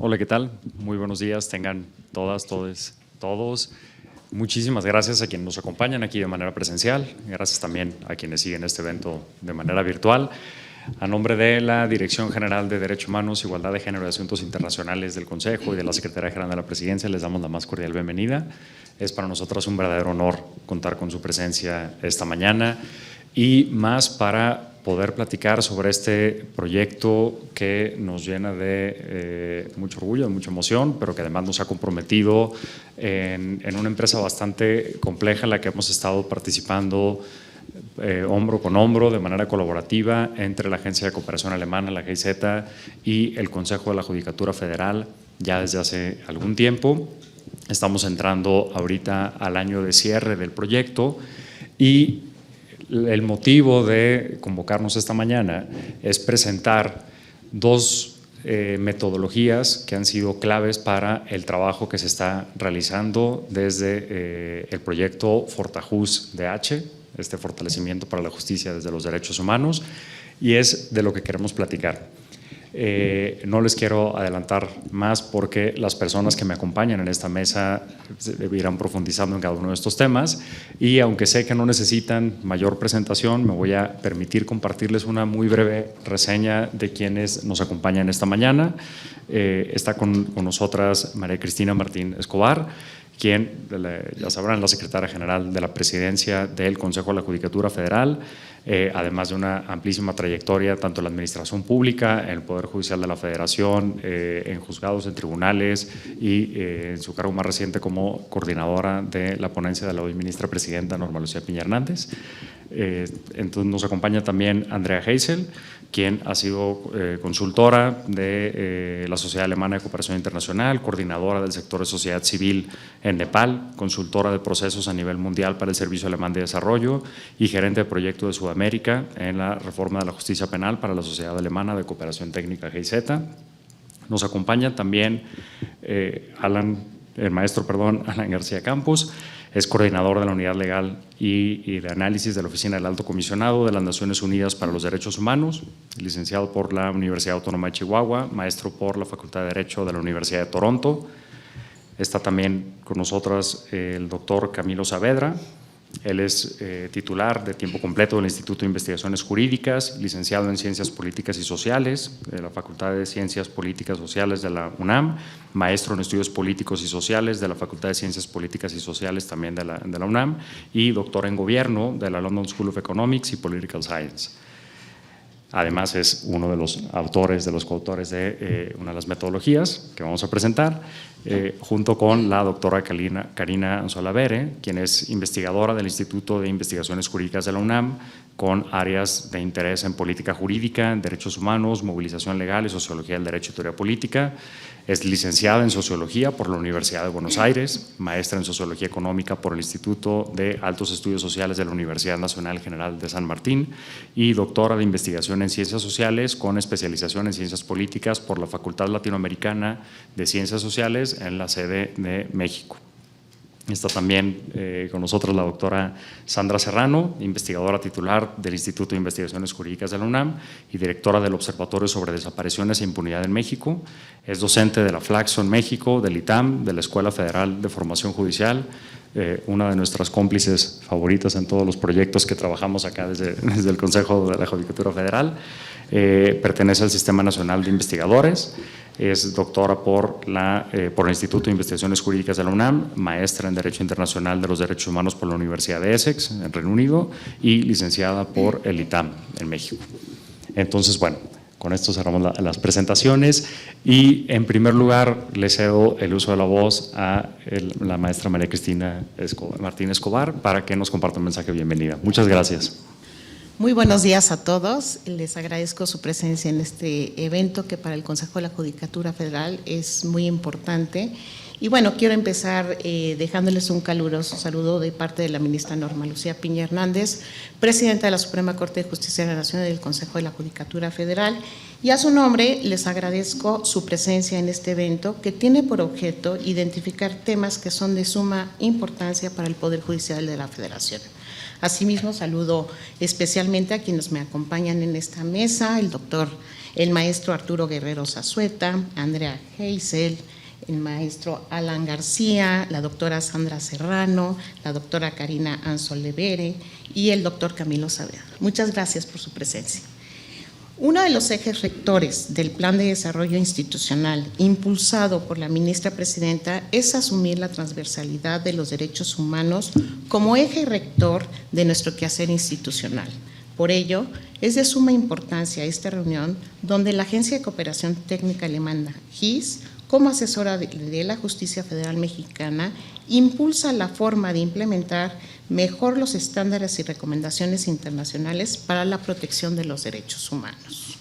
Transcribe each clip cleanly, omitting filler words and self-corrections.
Hola, ¿qué tal? Muy buenos días, tengan todas, todos. Muchísimas gracias a quienes nos acompañan aquí de manera presencial. Gracias también a quienes siguen este evento de manera virtual. A nombre de la Dirección General de Derechos Humanos, Igualdad de Género y Asuntos Internacionales del Consejo y de la Secretaría General de la Presidencia, les damos la más cordial bienvenida. Es para nosotros un verdadero honor contar con su presencia esta mañana y más para poder platicar sobre este proyecto que nos llena de mucho orgullo, de mucha emoción, pero que además nos ha comprometido en una empresa bastante compleja en la que hemos estado participando hombro con hombro, de manera colaborativa, entre la Agencia de Cooperación Alemana, la GIZ, y el Consejo de la Judicatura Federal ya desde hace algún tiempo. Estamos entrando ahorita al año de cierre del proyecto y el motivo de convocarnos esta mañana es presentar dos metodologías que han sido claves para el trabajo que se está realizando desde el proyecto Fortajust DH, este fortalecimiento para la justicia desde los derechos humanos, y es de lo que queremos platicar. No les quiero adelantar más porque las personas que me acompañan en esta mesa irán profundizando en cada uno de estos temas, y aunque sé que no necesitan mayor presentación, me voy a permitir compartirles una muy breve reseña de quienes nos acompañan esta mañana. Está con nosotras María Cristina Martín Escobar, quien, ya sabrán, la secretaria general de la Presidencia del Consejo de la Judicatura Federal, además de una amplísima trayectoria tanto en la administración pública, en el Poder Judicial de la Federación, en juzgados, en tribunales y en su cargo más reciente como coordinadora de la ponencia de la hoy ministra presidenta Norma Lucía Piña Hernández. Entonces nos acompaña también Andrea Heisel, quien ha sido consultora de la Sociedad Alemana de Cooperación Internacional, coordinadora del sector de sociedad civil en Nepal, consultora de procesos a nivel mundial para el Servicio Alemán de Desarrollo y gerente de proyecto de Sudamérica en la reforma de la justicia penal para la Sociedad Alemana de Cooperación Técnica GIZ. Nos acompaña también Alan García Campos. Es coordinador de la Unidad Legal y de Análisis de la Oficina del Alto Comisionado de las Naciones Unidas para los Derechos Humanos, licenciado por la Universidad Autónoma de Chihuahua, maestro por la Facultad de Derecho de la Universidad de Toronto. Está también con nosotras el doctor Camilo Saavedra. Él es titular de tiempo completo del Instituto de Investigaciones Jurídicas, licenciado en Ciencias Políticas y Sociales de la Facultad de Ciencias Políticas y Sociales de la UNAM, maestro en Estudios Políticos y Sociales de la Facultad de Ciencias Políticas y Sociales también de la UNAM, y doctor en Gobierno de la London School of Economics y Political Science. Además es uno de los autores, de los coautores de una de las metodologías que vamos a presentar, junto con la doctora Karina Anzolavere, quien es investigadora del Instituto de Investigaciones Jurídicas de la UNAM, con áreas de interés en política jurídica, derechos humanos, movilización legal y sociología del derecho y teoría política. Es licenciada en Sociología por la Universidad de Buenos Aires, maestra en Sociología Económica por el Instituto de Altos Estudios Sociales de la Universidad Nacional General de San Martín y doctora de Investigación en Ciencias Sociales con especialización en Ciencias Políticas por la Facultad Latinoamericana de Ciencias Sociales en la sede de México. Está también con nosotros la doctora Sandra Serrano, investigadora titular del Instituto de Investigaciones Jurídicas de la UNAM y directora del Observatorio sobre Desapariciones e Impunidad en México. Es docente de la Flaxo en México, del ITAM, de la Escuela Federal de Formación Judicial, una de nuestras cómplices favoritas en todos los proyectos que trabajamos acá desde el Consejo de la Judicatura Federal. Pertenece al Sistema Nacional de Investigadores. Es doctora por el Instituto de Investigaciones Jurídicas de la UNAM, maestra en Derecho Internacional de los Derechos Humanos por la Universidad de Essex, en Reino Unido, y licenciada por el ITAM, en México. Entonces, bueno, con esto cerramos las presentaciones y, en primer lugar, le cedo el uso de la voz a la maestra María Cristina Martín Escobar para que nos comparta un mensaje de bienvenida. Muchas gracias. Muy buenos días a todos. Les agradezco su presencia en este evento que para el Consejo de la Judicatura Federal es muy importante. Y bueno, quiero empezar dejándoles un caluroso saludo de parte de la ministra Norma Lucía Piña Hernández, presidenta de la Suprema Corte de Justicia de la Nación y del Consejo de la Judicatura Federal. Y a su nombre les agradezco su presencia en este evento que tiene por objeto identificar temas que son de suma importancia para el Poder Judicial de la Federación. Asimismo, saludo especialmente a quienes me acompañan en esta mesa, el doctor el maestro Arturo Guerrero Zazueta, Andrea Heisel, el maestro Alan García, la doctora Sandra Serrano, la doctora Karina Anzolevere y el doctor Camilo Saavedra. Muchas gracias por su presencia. Uno de los ejes rectores del Plan de Desarrollo Institucional impulsado por la ministra presidenta es asumir la transversalidad de los derechos humanos como eje rector de nuestro quehacer institucional. Por ello, es de suma importancia esta reunión donde la Agencia de Cooperación Técnica Alemana, GIS, como asesora de la Justicia Federal Mexicana, impulsa la forma de implementar mejor los estándares y recomendaciones internacionales para la protección de los derechos humanos.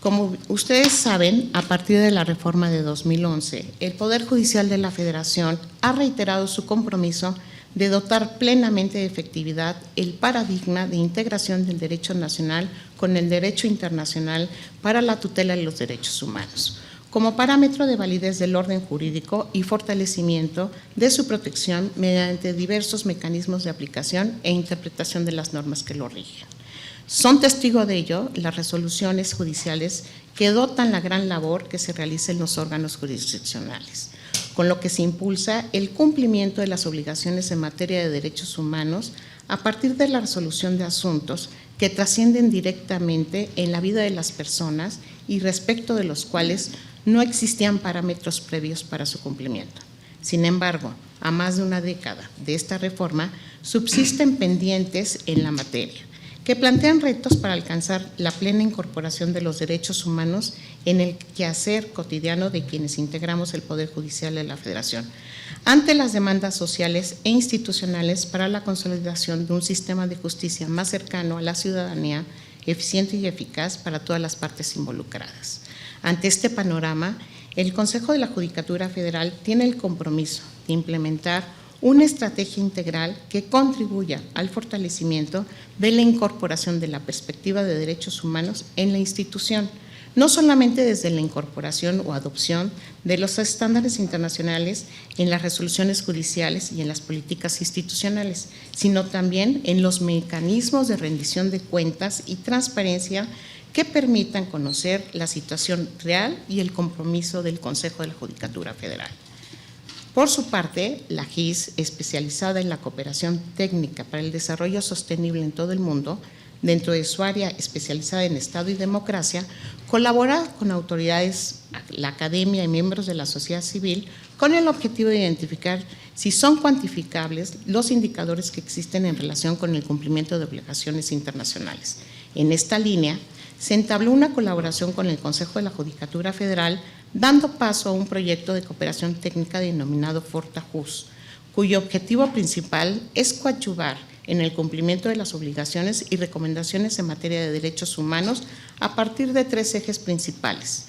Como ustedes saben, a partir de la reforma de 2011, el Poder Judicial de la Federación ha reiterado su compromiso de dotar plenamente de efectividad el paradigma de integración del derecho nacional con el derecho internacional para la tutela de los derechos humanos, como parámetro de validez del orden jurídico y fortalecimiento de su protección mediante diversos mecanismos de aplicación e interpretación de las normas que lo rigen. Son testigo de ello las resoluciones judiciales que dotan la gran labor que se realiza en los órganos jurisdiccionales, con lo que se impulsa el cumplimiento de las obligaciones en materia de derechos humanos a partir de la resolución de asuntos que trascienden directamente en la vida de las personas y respecto de los cuales no existían parámetros previos para su cumplimiento. Sin embargo, a más de una década de esta reforma, subsisten pendientes en la materia, que plantean retos para alcanzar la plena incorporación de los derechos humanos en el quehacer cotidiano de quienes integramos el Poder Judicial de la Federación, ante las demandas sociales e institucionales para la consolidación de un sistema de justicia más cercano a la ciudadanía, eficiente y eficaz para todas las partes involucradas. Ante este panorama, el Consejo de la Judicatura Federal tiene el compromiso de implementar una estrategia integral que contribuya al fortalecimiento de la incorporación de la perspectiva de derechos humanos en la institución, no solamente desde la incorporación o adopción de los estándares internacionales en las resoluciones judiciales y en las políticas institucionales, sino también en los mecanismos de rendición de cuentas y transparencia que permitan conocer la situación real y el compromiso del Consejo de la Judicatura Federal. Por su parte, la GIS, especializada en la cooperación técnica para el desarrollo sostenible en todo el mundo, dentro de su área especializada en Estado y democracia, colabora con autoridades, la academia y miembros de la sociedad civil con el objetivo de identificar si son cuantificables los indicadores que existen en relación con el cumplimiento de obligaciones internacionales. En esta línea, se entabló una colaboración con el Consejo de la Judicatura Federal, dando paso a un proyecto de cooperación técnica denominado FortaJus, cuyo objetivo principal es coadyuvar en el cumplimiento de las obligaciones y recomendaciones en materia de derechos humanos a partir de 3 ejes principales.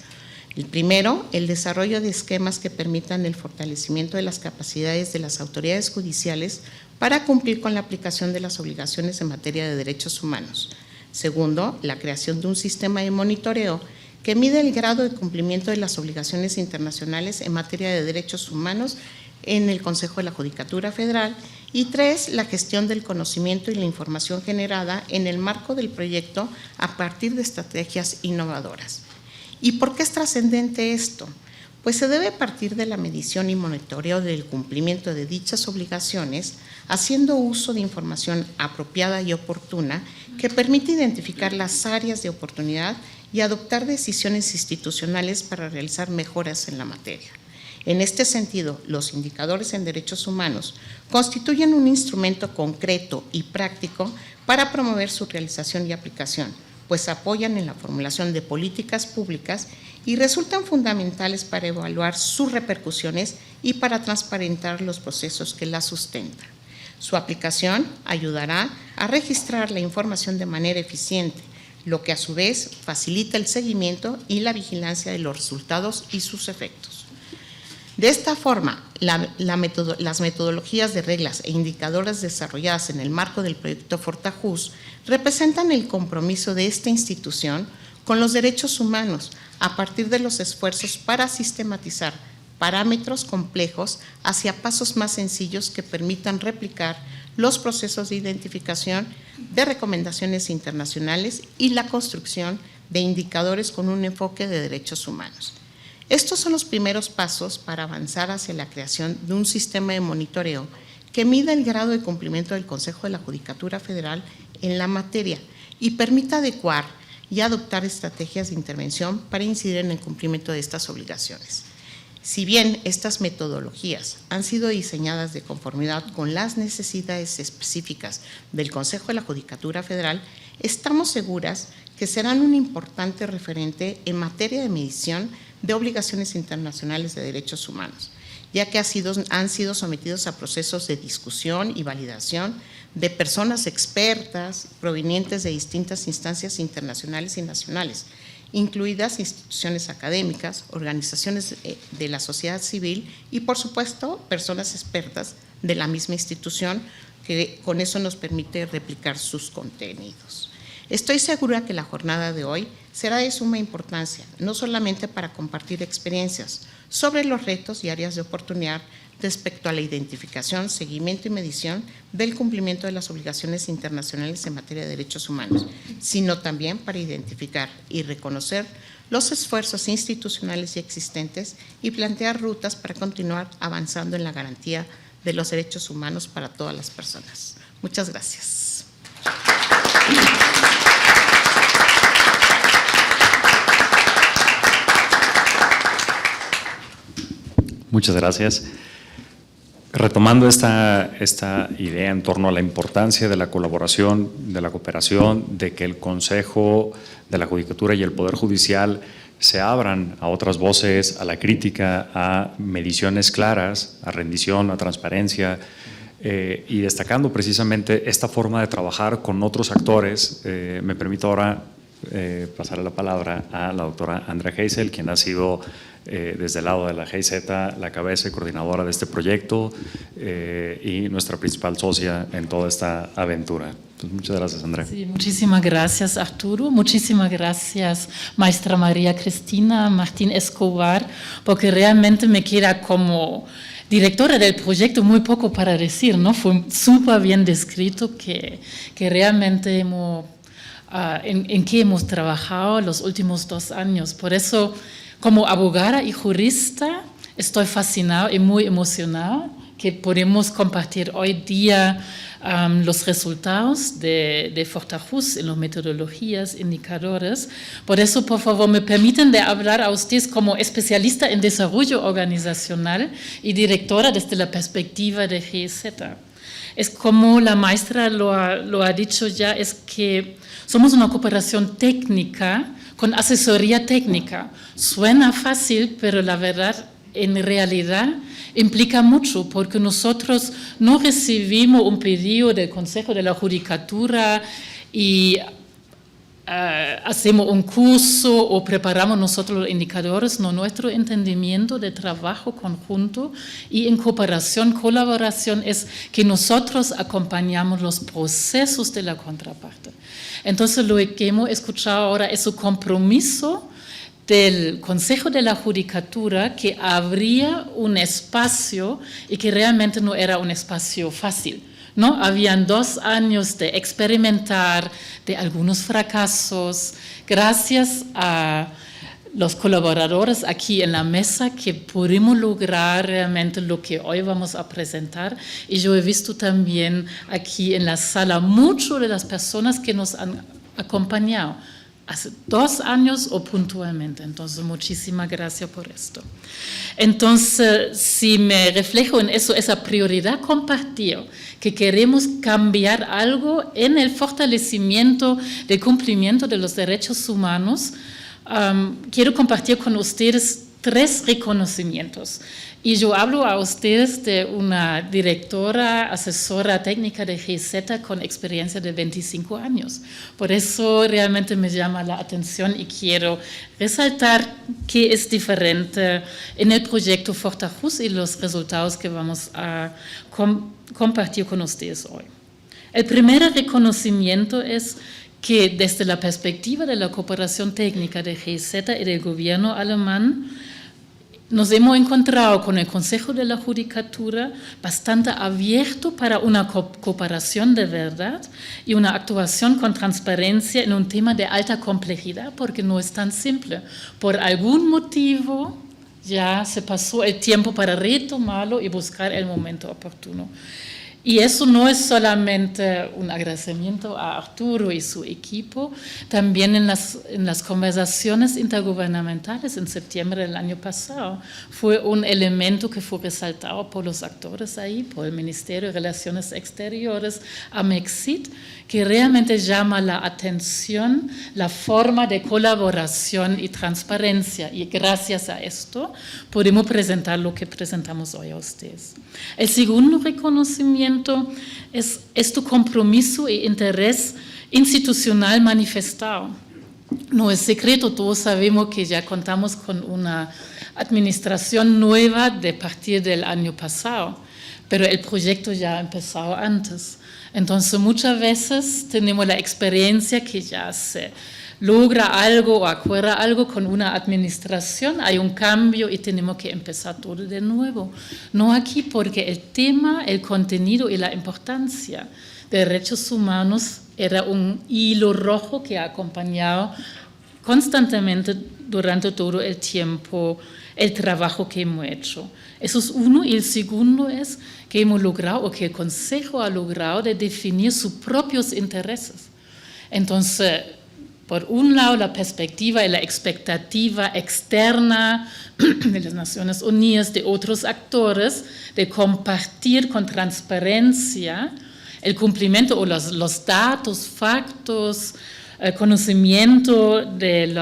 El primero, el desarrollo de esquemas que permitan el fortalecimiento de las capacidades de las autoridades judiciales para cumplir con la aplicación de las obligaciones en materia de derechos humanos. Segundo, la creación de un sistema de monitoreo que mide el grado de cumplimiento de las obligaciones internacionales en materia de derechos humanos en el Consejo de la Judicatura Federal. Y 3, la gestión del conocimiento y la información generada en el marco del proyecto a partir de estrategias innovadoras. ¿Y por qué es trascendente esto? Pues se debe partir de la medición y monitoreo del cumplimiento de dichas obligaciones, haciendo uso de información apropiada y oportuna que permite identificar las áreas de oportunidad y adoptar decisiones institucionales para realizar mejoras en la materia. En este sentido, los indicadores en derechos humanos constituyen un instrumento concreto y práctico para promover su realización y aplicación, pues apoyan en la formulación de políticas públicas y resultan fundamentales para evaluar sus repercusiones y para transparentar los procesos que las sustentan. Su aplicación ayudará a registrar la información de manera eficiente, lo que a su vez facilita el seguimiento y la vigilancia de los resultados y sus efectos. De esta forma, las metodologías de reglas e indicadores desarrolladas en el marco del proyecto FortaJus representan el compromiso de esta institución con los derechos humanos a partir de los esfuerzos para sistematizar parámetros complejos hacia pasos más sencillos que permitan replicar los procesos de identificación de recomendaciones internacionales y la construcción de indicadores con un enfoque de derechos humanos. Estos son los primeros pasos para avanzar hacia la creación de un sistema de monitoreo que mida el grado de cumplimiento del Consejo de la Judicatura Federal en la materia y permita adecuar y adoptar estrategias de intervención para incidir en el cumplimiento de estas obligaciones. Si bien estas metodologías han sido diseñadas de conformidad con las necesidades específicas del Consejo de la Judicatura Federal, estamos seguras que serán un importante referente en materia de medición de obligaciones internacionales de derechos humanos, ya que han sido sometidos a procesos de discusión y validación de personas expertas provenientes de distintas instancias internacionales y nacionales, incluidas instituciones académicas, organizaciones de la sociedad civil y, por supuesto, personas expertas de la misma institución, que con eso nos permite replicar sus contenidos. Estoy segura que la jornada de hoy será de suma importancia, no solamente para compartir experiencias sobre los retos y áreas de oportunidad respecto a la identificación, seguimiento y medición del cumplimiento de las obligaciones internacionales en materia de derechos humanos, sino también para identificar y reconocer los esfuerzos institucionales y existentes y plantear rutas para continuar avanzando en la garantía de los derechos humanos para todas las personas. Muchas gracias. Muchas gracias. Retomando esta idea en torno a la importancia de la colaboración, de la cooperación, de que el Consejo de la Judicatura y el Poder Judicial se abran a otras voces, a la crítica, a mediciones claras, a rendición, a transparencia, y destacando precisamente esta forma de trabajar con otros actores. Me permito ahora pasarle la palabra a la doctora Andrea Heisel, quien ha sido desde el lado de la GIZ la cabeza y coordinadora de este proyecto y nuestra principal socia en toda esta aventura. Entonces, muchas gracias, Andrea. Sí, muchísimas gracias, Arturo. Muchísimas gracias, maestra María Cristina Martín Escobar, porque realmente me queda como directora del proyecto muy poco para decir, ¿no? Fue súper bien descrito que realmente hemos, en qué hemos trabajado los últimos 2 años. Por eso, como abogada y jurista, estoy fascinada y muy emocionada que podemos compartir hoy día los resultados de Fortajus en las metodologías, indicadores. Por eso, por favor, me permiten de hablar a ustedes como especialista en desarrollo organizacional y directora desde la perspectiva de GIZ. Es como la maestra lo ha dicho ya, es que somos una cooperación técnica con asesoría técnica. Suena fácil, pero la verdad, en realidad, implica mucho, porque nosotros no recibimos un pedido del Consejo de la Judicatura y hacemos un curso o preparamos nosotros los indicadores. No, nuestro entendimiento de trabajo conjunto y en cooperación, colaboración es que nosotros acompañamos los procesos de la contraparte. Entonces, lo que hemos escuchado ahora es su compromiso del Consejo de la Judicatura, que abría un espacio y que realmente no era un espacio fácil, ¿no? Habían 2 años de experimentar, de algunos fracasos, gracias a los colaboradores aquí en la mesa que pudimos lograr realmente lo que hoy vamos a presentar. Y yo he visto también aquí en la sala muchas de las personas que nos han acompañado hace 2 años o puntualmente. Entonces, muchísimas gracias por esto. Entonces, si me reflejo en eso, esa prioridad compartida, que queremos cambiar algo en el fortalecimiento del cumplimiento de los derechos humanos, quiero compartir con ustedes 3 reconocimientos. Y yo hablo a ustedes de una directora, asesora técnica de GIZ con experiencia de 25 años. Por eso realmente me llama la atención y quiero resaltar qué es diferente en el proyecto Fortajus y los resultados que vamos a compartir con ustedes hoy. El primer reconocimiento es que desde la perspectiva de la cooperación técnica de GIZ y del gobierno alemán, nos hemos encontrado con el Consejo de la Judicatura bastante abierto para una cooperación de verdad y una actuación con transparencia en un tema de alta complejidad, porque no es tan simple. Por algún motivo ya se pasó el tiempo para retomarlo y buscar el momento oportuno. Y eso no es solamente un agradecimiento a Arturo y su equipo, también en las conversaciones intergubernamentales en septiembre del año pasado fue un elemento que fue resaltado por los actores ahí, por el Ministerio de Relaciones Exteriores, AMEXIT, que realmente llama la atención la forma de colaboración y transparencia, y gracias a esto podemos presentar lo que presentamos hoy a ustedes. El segundo reconocimiento es tu compromiso e interés institucional manifestado. No es secreto, todos sabemos que ya contamos con una administración nueva de partir del año pasado, pero el proyecto ya ha empezado antes. Entonces, muchas veces tenemos la experiencia que ya se logra algo o acuerda algo con una administración, hay un cambio y tenemos que empezar todo de nuevo. No aquí, porque el tema, el contenido y la importancia de derechos humanos era un hilo rojo que ha acompañado constantemente durante todo el tiempo el trabajo que hemos hecho. Eso es uno, y el segundo es que hemos logrado, o que el Consejo ha logrado, de definir sus propios intereses. Entonces, por un lado, la perspectiva y la expectativa externa de las Naciones Unidas, de otros actores, de compartir con transparencia el cumplimiento o los datos, factos, conocimiento del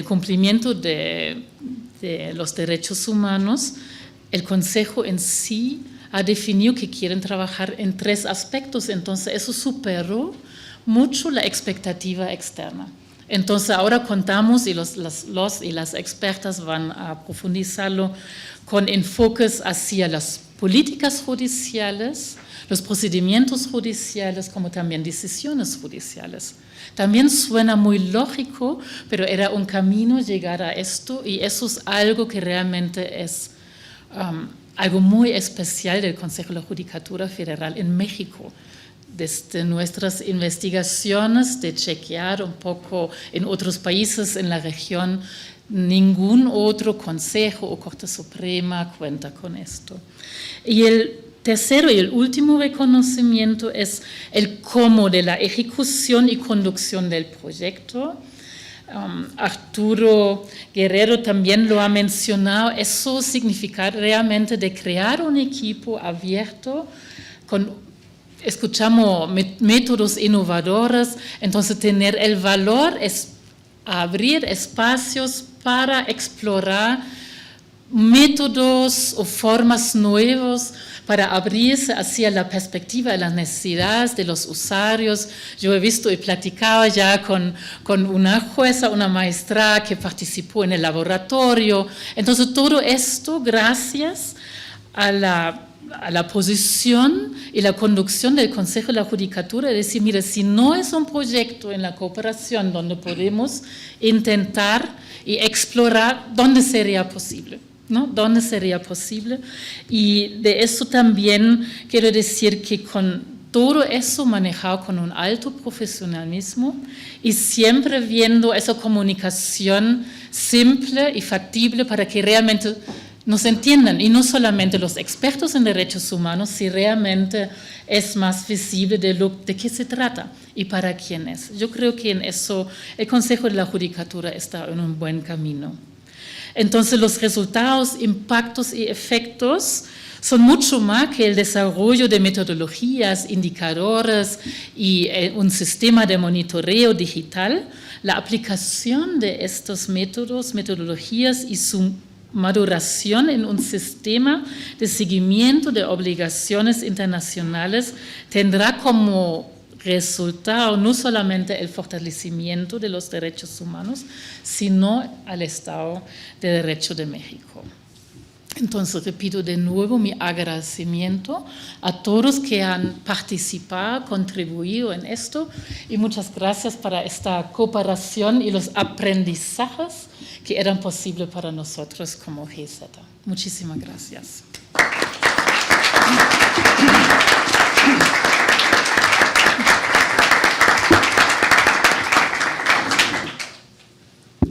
cumplimiento de los derechos humanos. El Consejo en sí ha definido que quieren trabajar en 3 aspectos, entonces eso superó mucho la expectativa externa. Entonces ahora contamos, y los y las expertas van a profundizarlo, con enfoques hacia las políticas judiciales, los procedimientos judiciales, como también decisiones judiciales. También suena muy lógico, pero era un camino llegar a esto, y eso es algo que realmente es algo muy especial del Consejo de la Judicatura Federal en México. Desde nuestras investigaciones de chequear un poco en otros países en la región, ningún otro Consejo o Corte Suprema cuenta con esto. Y el tercero y el último reconocimiento es el cómo de la ejecución y conducción del proyecto. Arturo Guerrero también lo ha mencionado. Eso significa realmente de crear un equipo abierto escuchamos métodos innovadores, entonces tener el valor es abrir espacios para explorar métodos o formas nuevas, para abrirse hacia la perspectiva de las necesidades de los usuarios. Yo he visto y platicado ya con una jueza, una maestra que participó en el laboratorio. Entonces todo esto gracias a la posición y la conducción del Consejo de la Judicatura, de decir, mire, si no es un proyecto en la cooperación donde podemos intentar y explorar dónde sería posible, ¿no? ¿Dónde sería posible? Y de eso también quiero decir que con todo eso manejado con un alto profesionalismo y siempre viendo esa comunicación simple y factible para que realmente nos entiendan, y no solamente los expertos en derechos humanos, si realmente es más visible de qué se trata y para quién es. Yo creo que en eso el Consejo de la Judicatura está en un buen camino. Entonces los resultados, impactos y efectos son mucho más que el desarrollo de metodologías, indicadores y un sistema de monitoreo digital. La aplicación de estos métodos, metodologías y su maduración en un sistema de seguimiento de obligaciones internacionales tendrá como resultado no solamente el fortalecimiento de los derechos humanos, sino al Estado de Derecho de México. Entonces repito de nuevo mi agradecimiento a todos que han participado, contribuido en esto y muchas gracias para esta cooperación y los aprendizajes que eran posibles para nosotros como GZ. Muchísimas gracias.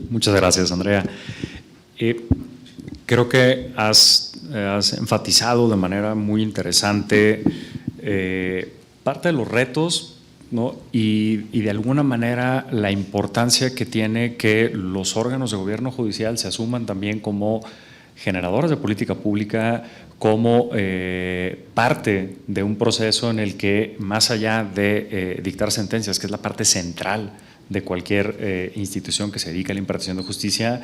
Muchas gracias, Andrea. Creo que has enfatizado de manera muy interesante parte de los retos, ¿no? y de alguna manera la importancia que tiene que los órganos de gobierno judicial se asuman también como generadores de política pública, como parte de un proceso en el que, más allá de dictar sentencias, que es la parte central de cualquier institución que se dedica a la impartición de justicia,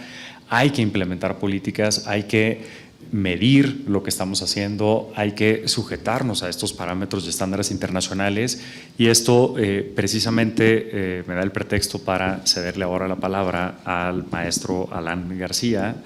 hay que implementar políticas, hay que medir lo que estamos haciendo, hay que sujetarnos a estos parámetros y estándares internacionales, y esto precisamente me da el pretexto para cederle ahora la palabra al maestro Alan García,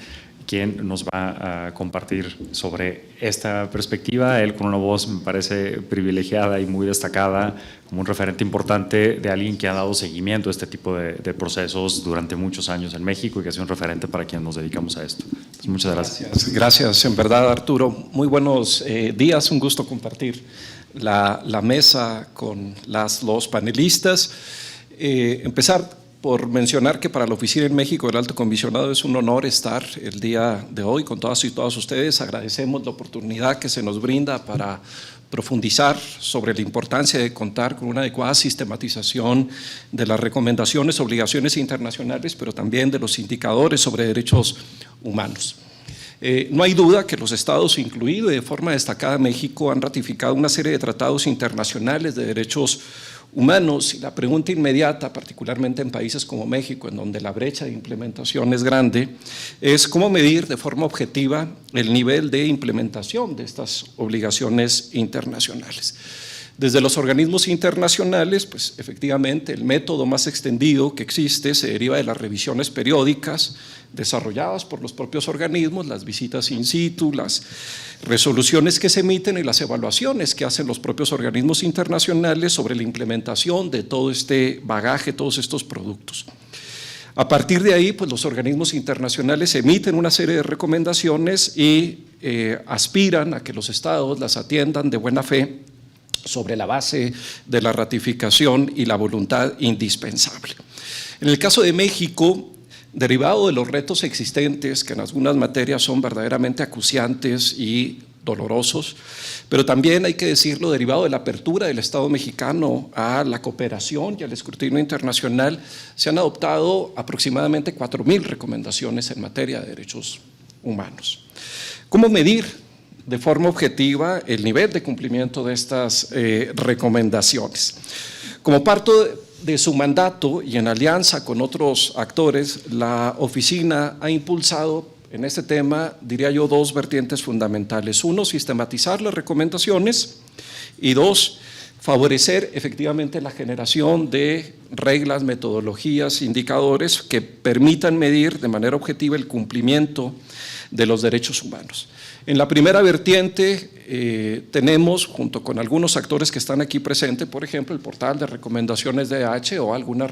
quien nos va a compartir sobre esta perspectiva, él con una voz me parece privilegiada y muy destacada, como un referente importante de alguien que ha dado seguimiento a este tipo de procesos durante muchos años en México y que ha sido un referente para quienes nos dedicamos a esto. Entonces, muchas gracias. Gracias, en verdad, Arturo. Muy buenos días, un gusto compartir la mesa con los panelistas. Empezar por mencionar que para la Oficina en México del Alto Comisionado es un honor estar el día de hoy con todas y todos ustedes. Agradecemos la oportunidad que se nos brinda para profundizar sobre la importancia de contar con una adecuada sistematización de las recomendaciones, obligaciones internacionales, pero también de los indicadores sobre derechos humanos. No hay duda que los estados, incluido de forma destacada México, han ratificado una serie de tratados internacionales de derechos humanos, y la pregunta inmediata, particularmente en países como México, en donde la brecha de implementación es grande, es cómo medir de forma objetiva el nivel de implementación de estas obligaciones internacionales. Desde los organismos internacionales, pues efectivamente el método más extendido que existe se deriva de las revisiones periódicas desarrolladas por los propios organismos, las visitas in situ, las resoluciones que se emiten y las evaluaciones que hacen los propios organismos internacionales sobre la implementación de todo este bagaje, todos estos productos. A partir de ahí, pues los organismos internacionales emiten una serie de recomendaciones y aspiran a que los estados las atiendan de buena fe sobre la base de la ratificación y la voluntad indispensable. En el caso de México, derivado de los retos existentes, que en algunas materias son verdaderamente acuciantes y dolorosos, pero también hay que decirlo, derivado de la apertura del Estado mexicano a la cooperación y al escrutinio internacional, se han adoptado aproximadamente 4,000 recomendaciones en materia de derechos humanos. ¿Cómo medir de forma objetiva el nivel de cumplimiento de estas recomendaciones? Como parte de su mandato y en alianza con otros actores, la oficina ha impulsado en este tema, diría yo, 2 vertientes fundamentales. 1, sistematizar las recomendaciones, y 2, favorecer efectivamente la generación de reglas, metodologías, indicadores que permitan medir de manera objetiva el cumplimiento de los derechos humanos. En la primera vertiente tenemos, junto con algunos actores que están aquí presentes, por ejemplo, el portal de recomendaciones DH o algunas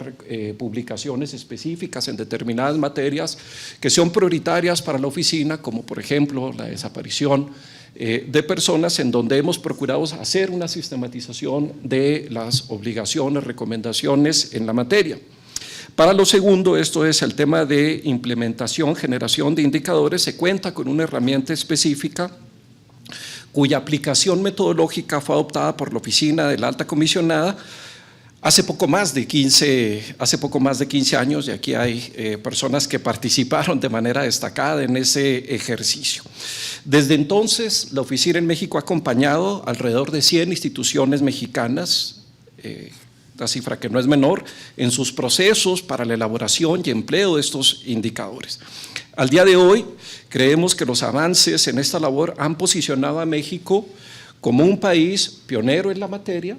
publicaciones específicas en determinadas materias que son prioritarias para la oficina, como por ejemplo la desaparición de personas, en donde hemos procurado hacer una sistematización de las obligaciones, recomendaciones en la materia. Para lo segundo, esto es el tema de implementación, generación de indicadores, se cuenta con una herramienta específica cuya aplicación metodológica fue adoptada por la Oficina de la Alta Comisionada hace poco más de 15 años, y aquí hay personas que participaron de manera destacada en ese ejercicio. Desde entonces, la Oficina en México ha acompañado alrededor de 100 instituciones mexicanas, una cifra que no es menor, en sus procesos para la elaboración y empleo de estos indicadores. Al día de hoy, creemos que los avances en esta labor han posicionado a México como un país pionero en la materia,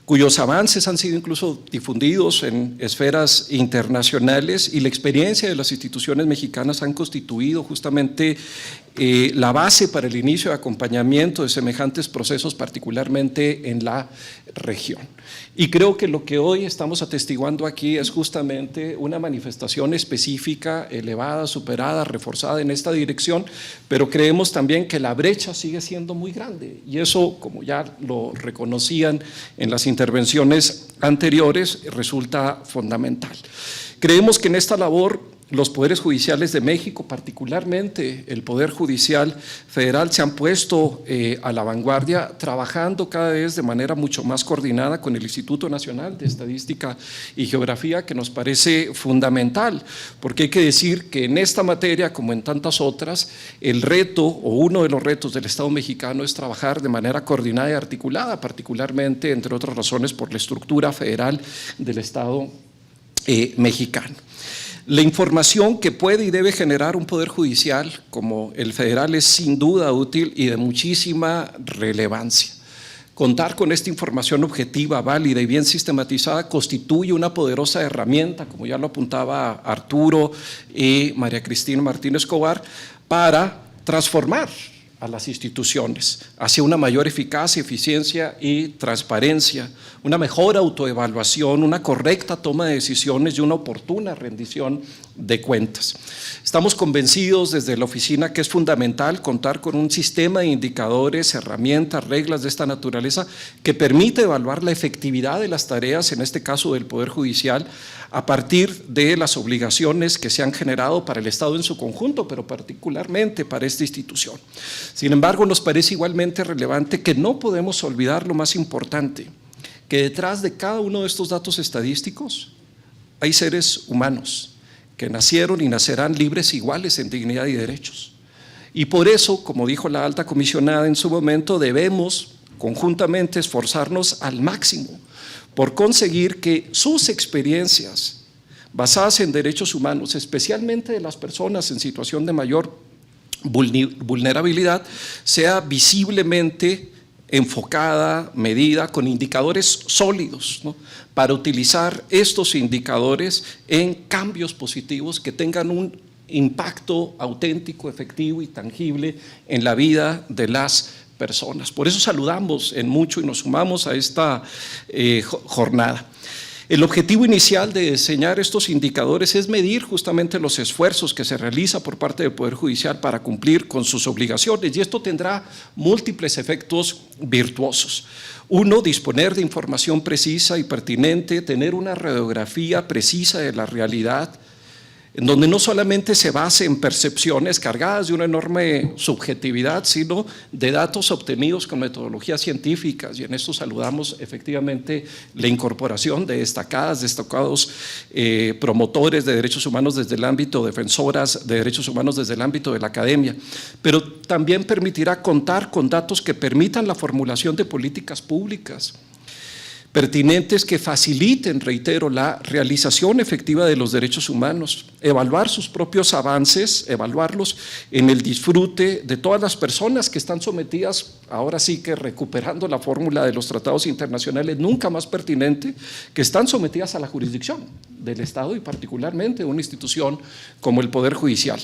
cuyos avances han sido incluso difundidos en esferas internacionales, y la experiencia de las instituciones mexicanas han constituido justamente la base para el inicio de acompañamiento de semejantes procesos, particularmente en la región. Y creo que lo que hoy estamos atestiguando aquí es justamente una manifestación específica, elevada, superada, reforzada en esta dirección, pero creemos también que la brecha sigue siendo muy grande, y eso, como ya lo reconocían en las intervenciones anteriores, resulta fundamental. Creemos que en esta labor los poderes judiciales de México, particularmente el Poder Judicial Federal, se han puesto a la vanguardia, trabajando cada vez de manera mucho más coordinada con el Instituto Nacional de Estadística y Geografía, que nos parece fundamental, porque hay que decir que en esta materia, como en tantas otras, el reto o uno de los retos del Estado mexicano es trabajar de manera coordinada y articulada, particularmente, entre otras razones, por la estructura federal del Estado mexicano. La información que puede y debe generar un poder judicial como el federal es sin duda útil y de muchísima relevancia. Contar con esta información objetiva, válida y bien sistematizada constituye una poderosa herramienta, como ya lo apuntaba Arturo y María Cristina Martínez Escobar, para transformar a las instituciones hacia una mayor eficacia, eficiencia y transparencia, una mejor autoevaluación, una correcta toma de decisiones y una oportuna rendición de cuentas. Estamos convencidos desde la oficina que es fundamental contar con un sistema de indicadores, herramientas, reglas de esta naturaleza que permite evaluar la efectividad de las tareas, en este caso del Poder Judicial, a partir de las obligaciones que se han generado para el Estado en su conjunto, pero particularmente para esta institución. Sin embargo, nos parece igualmente relevante que no podemos olvidar lo más importante, que detrás de cada uno de estos datos estadísticos hay seres humanos que nacieron y nacerán libres, iguales en dignidad y derechos. Y por eso, como dijo la alta comisionada en su momento, debemos conjuntamente esforzarnos al máximo por conseguir que sus experiencias basadas en derechos humanos, especialmente de las personas en situación de mayor vulnerabilidad, sea visiblemente enfocada, medida, con indicadores sólidos, ¿no?, para utilizar estos indicadores en cambios positivos que tengan un impacto auténtico, efectivo y tangible en la vida de las personas. Por eso saludamos en mucho y nos sumamos a esta jornada. El objetivo inicial de diseñar estos indicadores es medir justamente los esfuerzos que se realiza por parte del Poder Judicial para cumplir con sus obligaciones, y esto tendrá múltiples efectos virtuosos. Uno, disponer de información precisa y pertinente, tener una radiografía precisa de la realidad, en donde no solamente se base en percepciones cargadas de una enorme subjetividad, sino de datos obtenidos con metodologías científicas, y en esto saludamos efectivamente la incorporación de destacados promotores de derechos humanos desde el ámbito, defensoras de derechos humanos desde el ámbito de la academia, pero también permitirá contar con datos que permitan la formulación de políticas públicas pertinentes que faciliten, reitero, la realización efectiva de los derechos humanos, evaluar sus propios avances, evaluarlos en el disfrute de todas las personas que están sometidas, ahora sí que recuperando la fórmula de los tratados internacionales nunca más pertinente, que están sometidas a la jurisdicción del Estado y particularmente de una institución como el Poder Judicial.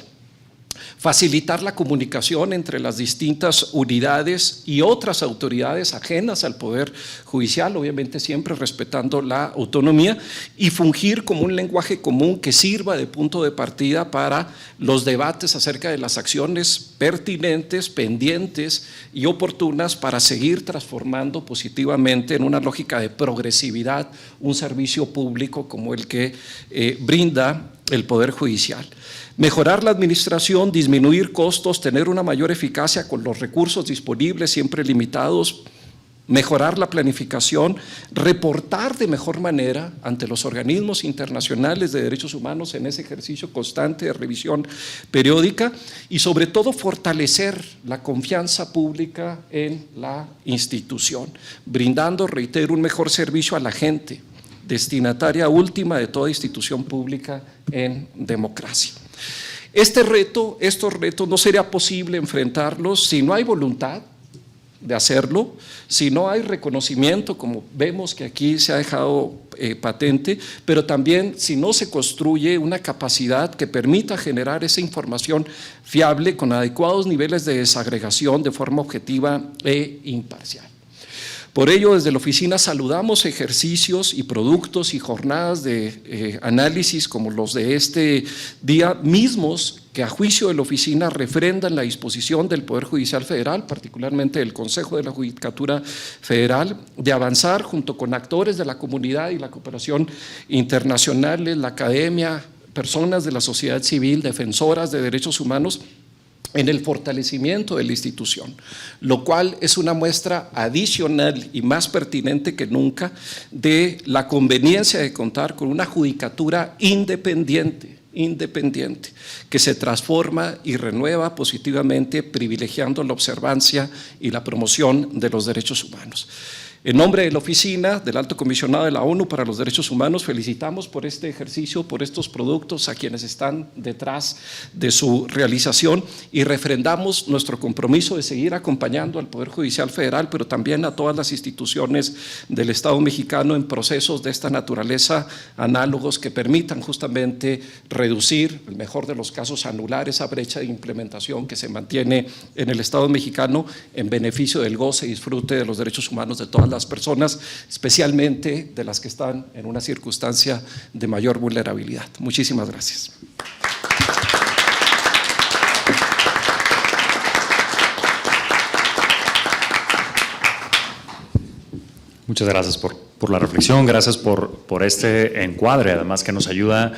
Facilitar la comunicación entre las distintas unidades y otras autoridades ajenas al Poder Judicial, obviamente siempre respetando la autonomía, y fungir como un lenguaje común que sirva de punto de partida para los debates acerca de las acciones pertinentes, pendientes y oportunas para seguir transformando positivamente en una lógica de progresividad un servicio público como el que brinda el Poder Judicial. Mejorar la administración, disminuir costos, tener una mayor eficacia con los recursos disponibles siempre limitados, mejorar la planificación, reportar de mejor manera ante los organismos internacionales de derechos humanos en ese ejercicio constante de revisión periódica, y sobre todo fortalecer la confianza pública en la institución, brindando, reitero, un mejor servicio a la gente, destinataria última de toda institución pública en democracia. Estos retos no sería posible enfrentarlos si no hay voluntad de hacerlo, si no hay reconocimiento, como vemos que aquí se ha dejado patente, pero también si no se construye una capacidad que permita generar esa información fiable con adecuados niveles de desagregación de forma objetiva e imparcial. Por ello, desde la oficina saludamos ejercicios y productos y jornadas de análisis como los de este día mismos que a juicio de la oficina refrendan la disposición del Poder Judicial Federal, particularmente del Consejo de la Judicatura Federal, de avanzar junto con actores de la comunidad y la cooperación internacional, la academia, personas de la sociedad civil, defensoras de derechos humanos, en el fortalecimiento de la institución, lo cual es una muestra adicional y más pertinente que nunca de la conveniencia de contar con una judicatura independiente, que se transforma y renueva positivamente, privilegiando la observancia y la promoción de los derechos humanos. En nombre de la Oficina del Alto Comisionado de la ONU para los Derechos Humanos, felicitamos por este ejercicio, por estos productos a quienes están detrás de su realización y refrendamos nuestro compromiso de seguir acompañando al Poder Judicial Federal, pero también a todas las instituciones del Estado mexicano en procesos de esta naturaleza análogos que permitan justamente reducir, en el mejor de los casos, anular esa brecha de implementación que se mantiene en el Estado mexicano en beneficio del goce y disfrute de los derechos humanos de todas las personas, especialmente de las que están en una circunstancia de mayor vulnerabilidad. Muchísimas gracias. Muchas gracias por la reflexión, gracias por este encuadre, además que nos ayuda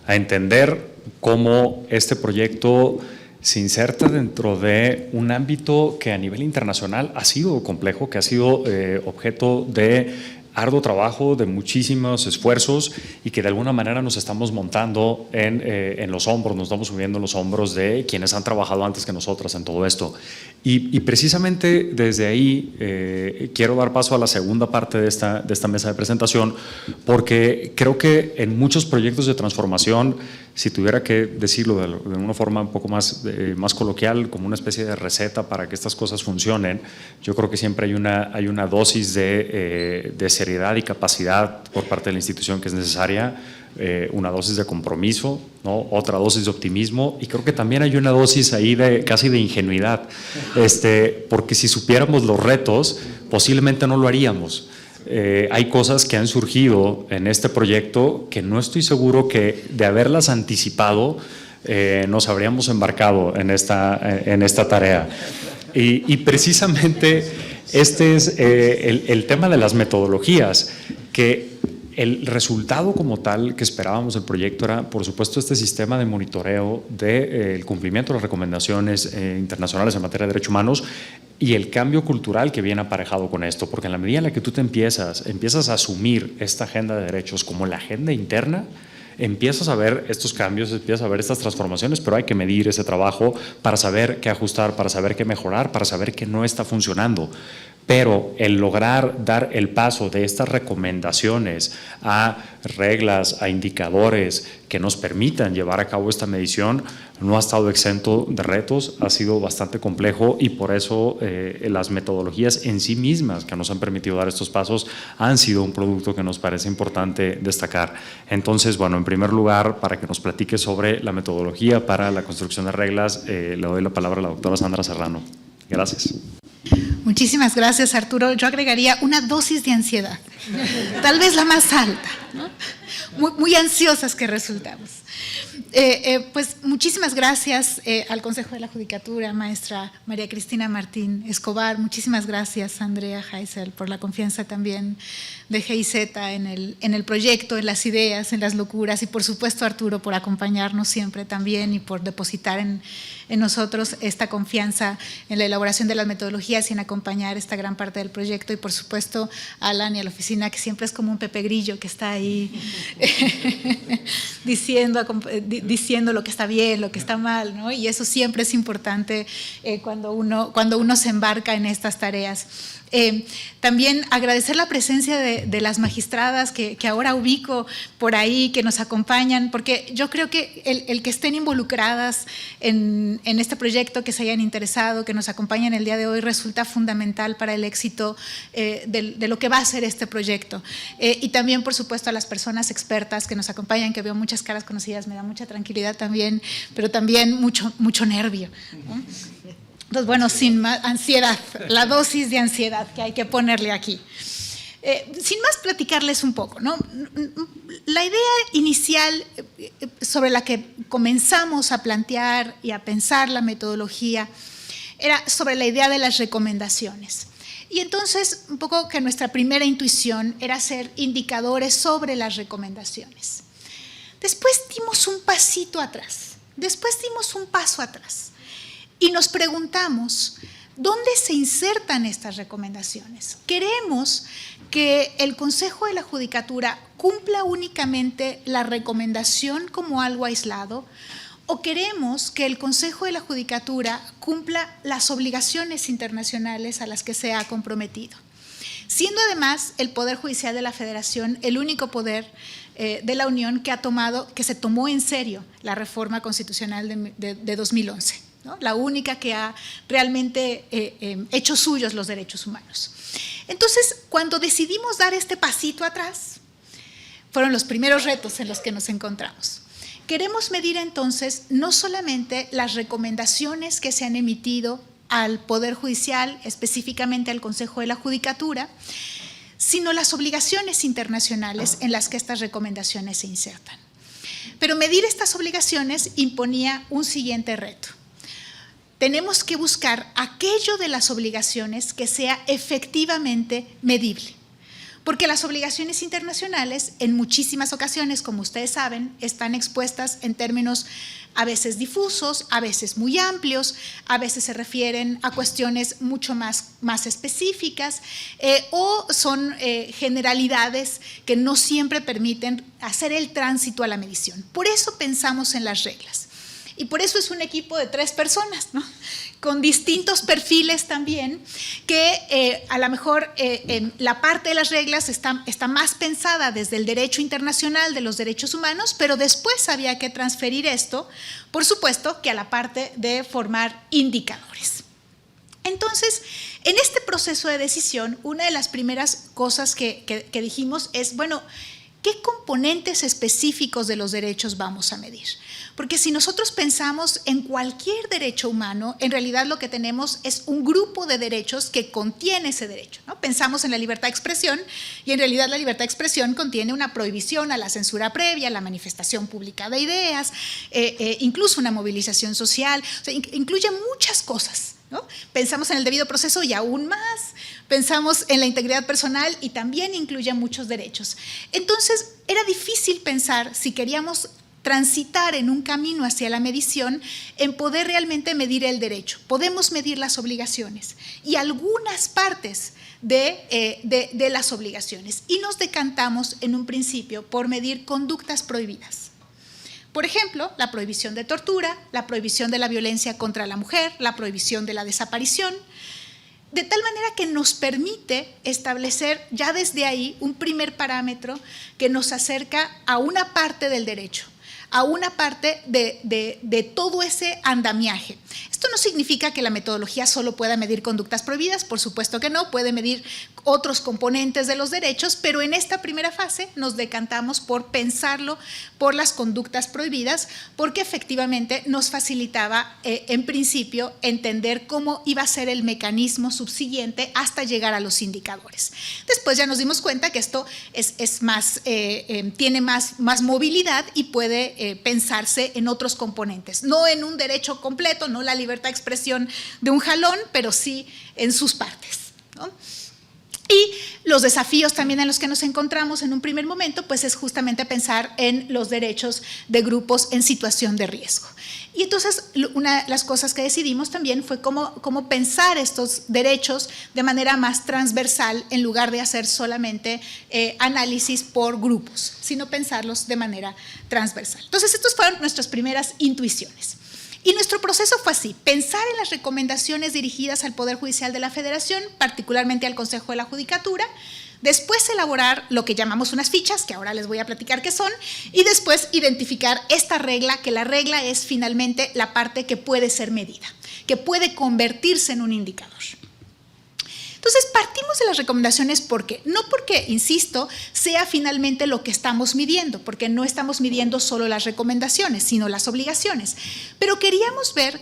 a entender cómo este proyecto se inserta dentro de un ámbito que a nivel internacional ha sido complejo, que ha sido objeto de arduo trabajo, de muchísimos esfuerzos y que de alguna manera nos estamos montando en los hombros, nos estamos subiendo en los hombros de quienes han trabajado antes que nosotras en todo esto. Y precisamente desde ahí quiero dar paso a la segunda parte de esta mesa de presentación, porque creo que en muchos proyectos de transformación, si tuviera que decirlo de una forma un poco más coloquial, como una especie de receta para que estas cosas funcionen, yo creo que siempre hay una dosis de seriedad y capacidad por parte de la institución que es necesaria, una dosis de compromiso, ¿no? Otra dosis de optimismo, y creo que también hay una dosis ahí casi de ingenuidad, porque si supiéramos los retos, posiblemente no lo haríamos. Hay cosas que han surgido en este proyecto que no estoy seguro que de haberlas anticipado nos habríamos embarcado en esta tarea. Y precisamente este es el tema de las metodologías, que el resultado como tal que esperábamos del proyecto era, por supuesto, este sistema de monitoreo del cumplimiento de las recomendaciones internacionales en materia de derechos humanos y el cambio cultural que viene aparejado con esto, porque en la medida en la que tú te empiezas a asumir esta agenda de derechos como la agenda interna, empiezas a ver estos cambios, empiezas a ver estas transformaciones, pero hay que medir ese trabajo para saber qué ajustar, para saber qué mejorar, para saber qué no está funcionando. Pero el lograr dar el paso de estas recomendaciones a reglas, a indicadores que nos permitan llevar a cabo esta medición no ha estado exento de retos, ha sido bastante complejo y por eso las metodologías en sí mismas que nos han permitido dar estos pasos han sido un producto que nos parece importante destacar. Entonces, bueno, en primer lugar, para que nos platique sobre la metodología para la construcción de reglas, le doy la palabra a la doctora Sandra Serrano. Gracias. Muchísimas gracias, Arturo. Yo agregaría una dosis de ansiedad, tal vez la más alta, ¿no? Muy ansiosas que resultamos. Pues muchísimas gracias al Consejo de la Judicatura, maestra María Cristina Martín Escobar. Muchísimas gracias, Andrea Heisel, por la confianza también de GIZ en el proyecto, en las ideas, en las locuras, y por supuesto, Arturo, por acompañarnos siempre también y por depositar en nosotros esta confianza en la elaboración de las metodologías y en acompañar esta gran parte del proyecto, y por supuesto a Alan y a la oficina, que siempre es como un Pepe Grillo que está ahí diciendo diciendo lo que está bien, lo que está mal, ¿no? Y eso siempre es importante cuando uno se embarca en estas tareas. También agradecer la presencia de las magistradas que ahora ubico por ahí, que nos acompañan, porque yo creo que el que estén involucradas en este proyecto, que se hayan interesado, que nos acompañan el día de hoy, resulta fundamental para el éxito de lo que va a ser este proyecto. Y también, por supuesto, a las personas expertas que nos acompañan, que veo muchas caras conocidas, me da mucha tranquilidad también, pero también mucho nervio, ¿no? Entonces, bueno, sin más ansiedad, la dosis de ansiedad que hay que ponerle aquí. Sin más, platicarles un poco, ¿no? La idea inicial sobre la que comenzamos a plantear y a pensar la metodología era sobre la idea de las recomendaciones. Y entonces, un poco que nuestra primera intuición era hacer indicadores sobre las recomendaciones. Después dimos un pasito atrás, después dimos un paso atrás. Y nos preguntamos, ¿dónde se insertan estas recomendaciones? ¿Queremos que el Consejo de la Judicatura cumpla únicamente la recomendación como algo aislado? ¿O queremos que el Consejo de la Judicatura cumpla las obligaciones internacionales a las que se ha comprometido? Siendo además el Poder Judicial de la Federación el único poder de la Unión que se tomó en serio la reforma constitucional de 2011. ¿No? La única que ha realmente hecho suyos los derechos humanos. Entonces, cuando decidimos dar este pasito atrás, fueron los primeros retos en los que nos encontramos. Queremos medir entonces no solamente las recomendaciones que se han emitido al Poder Judicial, específicamente al Consejo de la Judicatura, sino las obligaciones internacionales en las que estas recomendaciones se insertan. Pero medir estas obligaciones imponía un siguiente reto. Tenemos que buscar aquello de las obligaciones que sea efectivamente medible. Porque las obligaciones internacionales, en muchísimas ocasiones, como ustedes saben, están expuestas en términos a veces difusos, a veces muy amplios, a veces se refieren a cuestiones mucho más específicas o son generalidades que no siempre permiten hacer el tránsito a la medición. Por eso pensamos en las reglas. Y por eso es un equipo de 3 personas, ¿no? Con distintos perfiles también, que a lo mejor la parte de las reglas está más pensada desde el derecho internacional de los derechos humanos, pero después había que transferir esto, por supuesto, que a la parte de formar indicadores. Entonces, en este proceso de decisión, una de las primeras cosas que dijimos es, bueno, ¿qué componentes específicos de los derechos vamos a medir? Porque si nosotros pensamos en cualquier derecho humano, en realidad lo que tenemos es un grupo de derechos que contiene ese derecho, ¿no? Pensamos en la libertad de expresión y en realidad la libertad de expresión contiene una prohibición a la censura previa, la manifestación pública de ideas, incluso una movilización social, o sea, incluye muchas cosas, ¿no? Pensamos en el debido proceso y aún más, pensamos en la integridad personal y también incluye muchos derechos. Entonces, era difícil pensar si queríamos transitar en un camino hacia la medición, en poder realmente medir el derecho. Podemos medir las obligaciones y algunas partes de las obligaciones y nos decantamos en un principio por medir conductas prohibidas. Por ejemplo, la prohibición de tortura, la prohibición de la violencia contra la mujer, la prohibición de la desaparición, de tal manera que nos permite establecer ya desde ahí un primer parámetro que nos acerca a una parte del derecho, a una parte de todo ese andamiaje. Esto no significa que la metodología solo pueda medir conductas prohibidas, por supuesto que no, puede medir otros componentes de los derechos, pero en esta primera fase nos decantamos por pensarlo por las conductas prohibidas, porque efectivamente nos facilitaba en principio entender cómo iba a ser el mecanismo subsiguiente hasta llegar a los indicadores. Después ya nos dimos cuenta que esto es más, tiene más movilidad y puede pensarse en otros componentes, no en un derecho completo, no la libertad de expresión de un jalón, pero sí en sus partes, ¿no? Y Los desafíos también en los que nos encontramos en un primer momento, pues es justamente pensar en los derechos de grupos en situación de riesgo. Y entonces una de las cosas que decidimos también fue cómo pensar estos derechos de manera más transversal en lugar de hacer solamente análisis por grupos, sino pensarlos de manera transversal. Entonces, estas fueron nuestras primeras intuiciones. Y nuestro proceso fue así: pensar en las recomendaciones dirigidas al Poder Judicial de la Federación, particularmente al Consejo de la Judicatura, después elaborar lo que llamamos unas fichas, que ahora les voy a platicar qué son, y después identificar esta regla, que la regla es finalmente la parte que puede ser medida, que puede convertirse en un indicador. Entonces, partimos de las recomendaciones no porque, insisto, sea finalmente lo que estamos midiendo, porque no estamos midiendo solo las recomendaciones, sino las obligaciones. Pero queríamos ver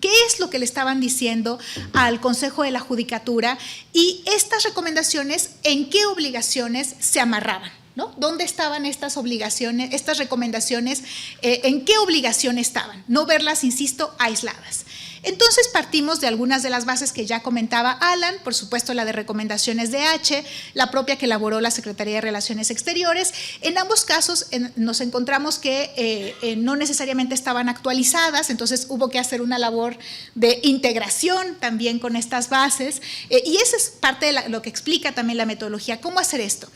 qué es lo que le estaban diciendo al Consejo de la Judicatura y estas recomendaciones, en qué obligaciones se amarraban, ¿no? ¿Dónde estaban estas obligaciones, estas recomendaciones, en qué obligación estaban? No verlas, insisto, aisladas. Entonces partimos de algunas de las bases que ya comentaba Alan, por supuesto la de recomendaciones de H, la propia que elaboró la Secretaría de Relaciones Exteriores. En ambos casos nos encontramos que no necesariamente estaban actualizadas, entonces hubo que hacer una labor de integración también con estas bases, y esa es parte de lo que explica también la metodología, cómo hacer esto.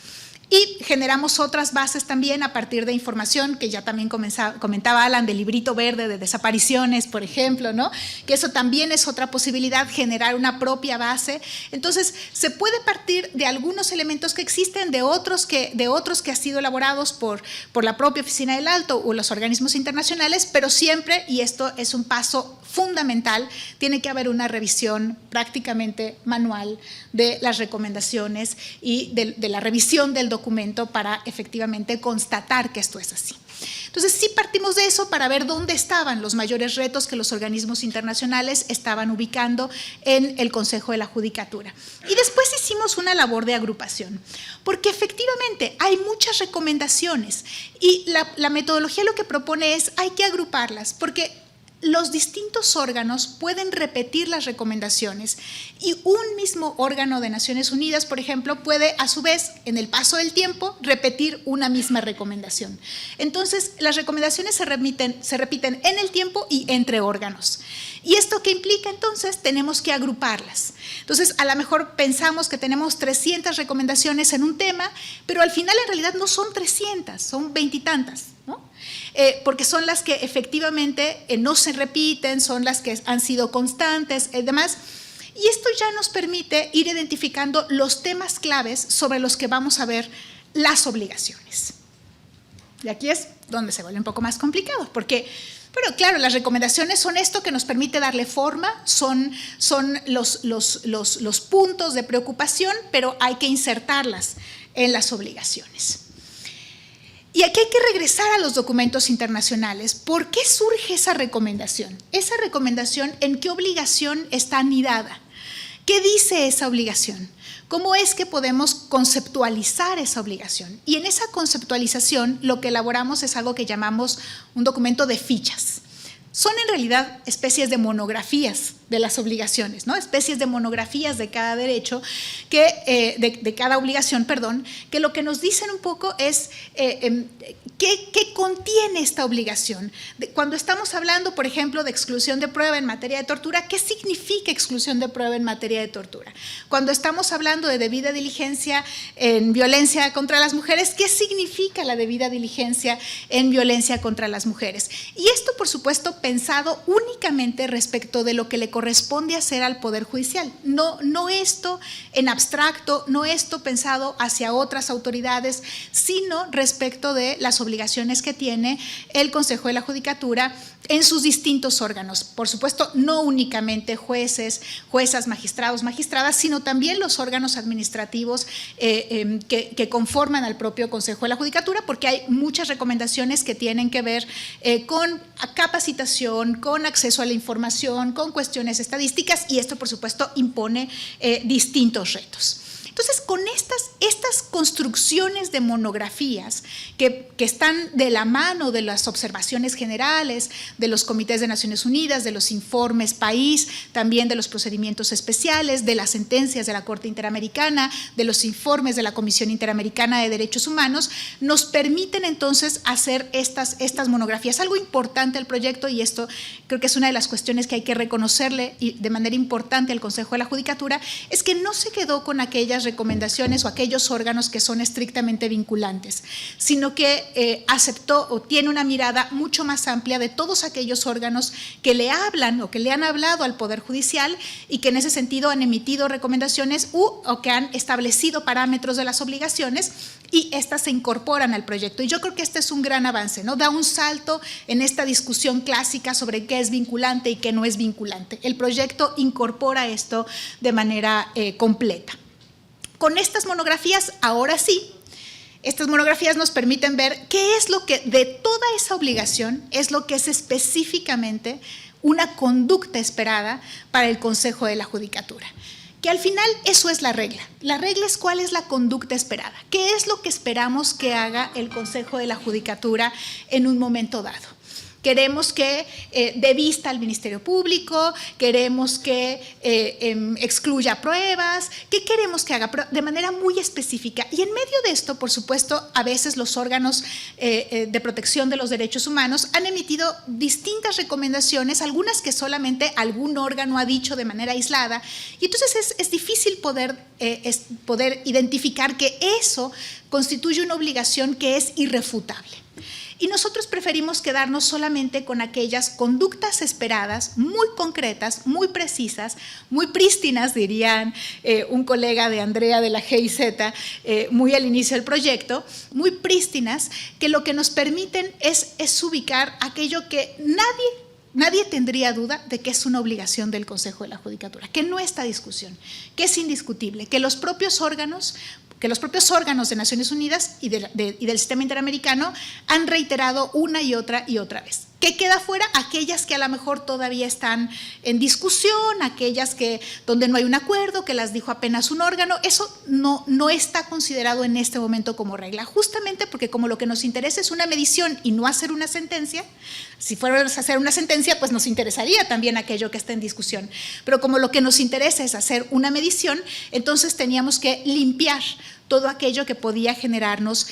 Y generamos otras bases también a partir de información que ya también comentaba Alan, del librito verde de desapariciones, por ejemplo, ¿no? Que eso también es otra posibilidad, generar una propia base. Entonces, se puede partir de algunos elementos que existen, de otros que han sido elaborados por la propia Oficina del Alto o los organismos internacionales, pero siempre, y esto es un paso fundamental, tiene que haber una revisión prácticamente manual de las recomendaciones y de la revisión del documento para efectivamente constatar que esto es así. Entonces, sí partimos de eso para ver dónde estaban los mayores retos que los organismos internacionales estaban ubicando en el Consejo de la Judicatura. Y después hicimos una labor de agrupación, porque efectivamente hay muchas recomendaciones y la metodología lo que propone es hay que agruparlas, porque los distintos órganos pueden repetir las recomendaciones y un mismo órgano de Naciones Unidas, por ejemplo, puede a su vez, en el paso del tiempo, repetir una misma recomendación. Entonces, las recomendaciones se repiten en el tiempo y entre órganos. ¿Y esto qué implica? Entonces, tenemos que agruparlas. Entonces, a lo mejor pensamos que tenemos 300 recomendaciones en un tema, pero al final en realidad no son 300, son 20 y tantas, ¿no? Porque son las que efectivamente no se repiten, son las que han sido constantes y demás. Y esto ya nos permite ir identificando los temas claves sobre los que vamos a ver las obligaciones. Y aquí es donde se vuelve un poco más complicado, porque, pero claro, las recomendaciones son esto que nos permite darle forma, son los puntos de preocupación, pero hay que insertarlas en las obligaciones. Y aquí hay que regresar a los documentos internacionales. ¿Por qué surge esa recomendación? Esa recomendación, ¿en qué obligación está anidada? ¿Qué dice esa obligación? ¿Cómo es que podemos conceptualizar esa obligación? Y en esa conceptualización lo que elaboramos es algo que llamamos un documento de fichas. Son en realidad especies de monografías de las obligaciones, ¿no? Especies de monografías de cada derecho, de cada obligación, perdón, que lo que nos dicen un poco es qué contiene esta obligación. Cuando estamos hablando, por ejemplo, de exclusión de prueba en materia de tortura, ¿qué significa exclusión de prueba en materia de tortura? Cuando estamos hablando de debida diligencia en violencia contra las mujeres, ¿qué significa la debida diligencia en violencia contra las mujeres? Y esto, por supuesto, pensado únicamente respecto de lo que le corresponde hacer al Poder Judicial. No esto en abstracto, no esto pensado hacia otras autoridades, sino respecto de las obligaciones que tiene el Consejo de la Judicatura en sus distintos órganos. Por supuesto, no únicamente jueces, juezas, magistrados, magistradas, sino también los órganos administrativos que conforman al propio Consejo de la Judicatura, porque hay muchas recomendaciones que tienen que ver con capacitación, con acceso a la información, con cuestiones estadísticas, y esto, por supuesto, impone distintos retos. Entonces, con estas estas construcciones de monografías que están de la mano de las observaciones generales, de los comités de Naciones Unidas, de los informes país, también de los procedimientos especiales, de las sentencias de la Corte Interamericana, de los informes de la Comisión Interamericana de Derechos Humanos, nos permiten entonces hacer estas monografías. Algo importante al proyecto, y esto creo que es una de las cuestiones que hay que reconocerle y de manera importante al Consejo de la Judicatura, es que no se quedó con aquellas recomendaciones o aquellos órganos que son estrictamente vinculantes, sino que aceptó o tiene una mirada mucho más amplia de todos aquellos órganos que le hablan o que le han hablado al Poder Judicial y que en ese sentido han emitido recomendaciones o que han establecido parámetros de las obligaciones, y estas se incorporan al proyecto. Y yo creo que este es un gran avance, ¿no? Da un salto en esta discusión clásica sobre qué es vinculante y qué no es vinculante. El proyecto incorpora esto de manera completa. Con estas monografías, ahora sí, estas monografías nos permiten ver qué es lo que de toda esa obligación es lo que es específicamente una conducta esperada para el Consejo de la Judicatura. Que al final eso es la regla. La regla es cuál es la conducta esperada. ¿Qué es lo que esperamos que haga el Consejo de la Judicatura en un momento dado? Queremos que dé vista al Ministerio Público, queremos que excluya pruebas, ¿qué queremos que haga? Pero de manera muy específica. Y en medio de esto, por supuesto, a veces los órganos de protección de los derechos humanos han emitido distintas recomendaciones, algunas que solamente algún órgano ha dicho de manera aislada, y entonces es difícil poder identificar que eso constituye una obligación que es irrefutable. Y nosotros preferimos quedarnos solamente con aquellas conductas esperadas, muy concretas, muy precisas, muy prístinas, dirían un colega de Andrea de la GIZ, muy al inicio del proyecto, muy prístinas, que lo que nos permiten es ubicar aquello que nadie tendría duda de que es una obligación del Consejo de la Judicatura, que no está discusión, que es indiscutible, que los propios órganos de Naciones Unidas y del sistema interamericano han reiterado una y otra vez. ¿Qué queda fuera? Aquellas que a lo mejor todavía están en discusión, aquellas donde no hay un acuerdo, que las dijo apenas un órgano. Eso no está considerado en este momento como regla, justamente porque como lo que nos interesa es una medición y no hacer una sentencia. Si fuéramos a hacer una sentencia, pues nos interesaría también aquello que está en discusión. Pero como lo que nos interesa es hacer una medición, entonces teníamos que limpiar todo aquello que podía generarnos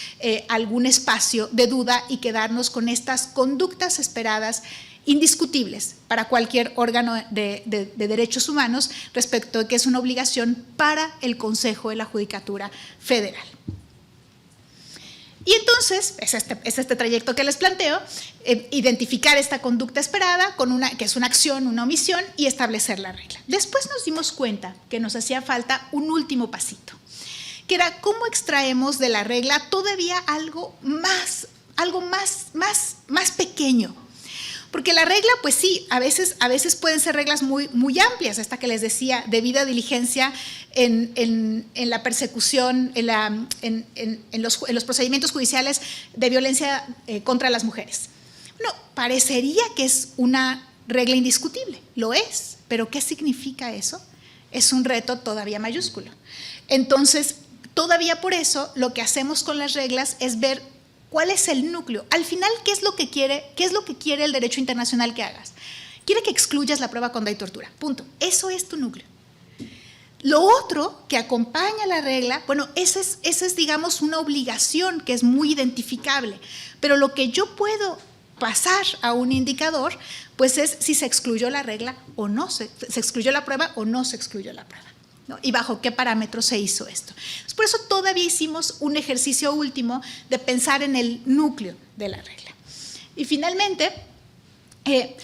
algún espacio de duda y quedarnos con estas conductas esperadas indiscutibles para cualquier órgano de derechos humanos respecto de que es una obligación para el Consejo de la Judicatura Federal. Y entonces, es este trayecto que les planteo, identificar esta conducta esperada, que es una acción, una omisión, y establecer la regla. Después nos dimos cuenta que nos hacía falta un último pasito, que era cómo extraemos de la regla todavía algo más pequeño. Porque la regla, pues sí, a veces pueden ser reglas muy amplias, esta que les decía, debida diligencia en la persecución, en los procedimientos judiciales de violencia contra las mujeres. Bueno, parecería que es una regla indiscutible, lo es, pero ¿qué significa eso? Es un reto todavía mayúsculo. Entonces, todavía por eso, lo que hacemos con las reglas es ver cuál es el núcleo. Al final, ¿qué es lo que quiere el derecho internacional que hagas? Quiere que excluyas la prueba cuando hay tortura. Punto. Eso es tu núcleo. Lo otro que acompaña la regla, bueno, esa es, digamos, una obligación que es muy identificable. Pero lo que yo puedo pasar a un indicador, pues es si se excluyó la regla o no, se excluyó la prueba o no se excluyó la prueba, ¿no? Y bajo qué parámetros se hizo esto. Por eso todavía hicimos un ejercicio último de pensar en el núcleo de la regla. Y finalmente, ¿qué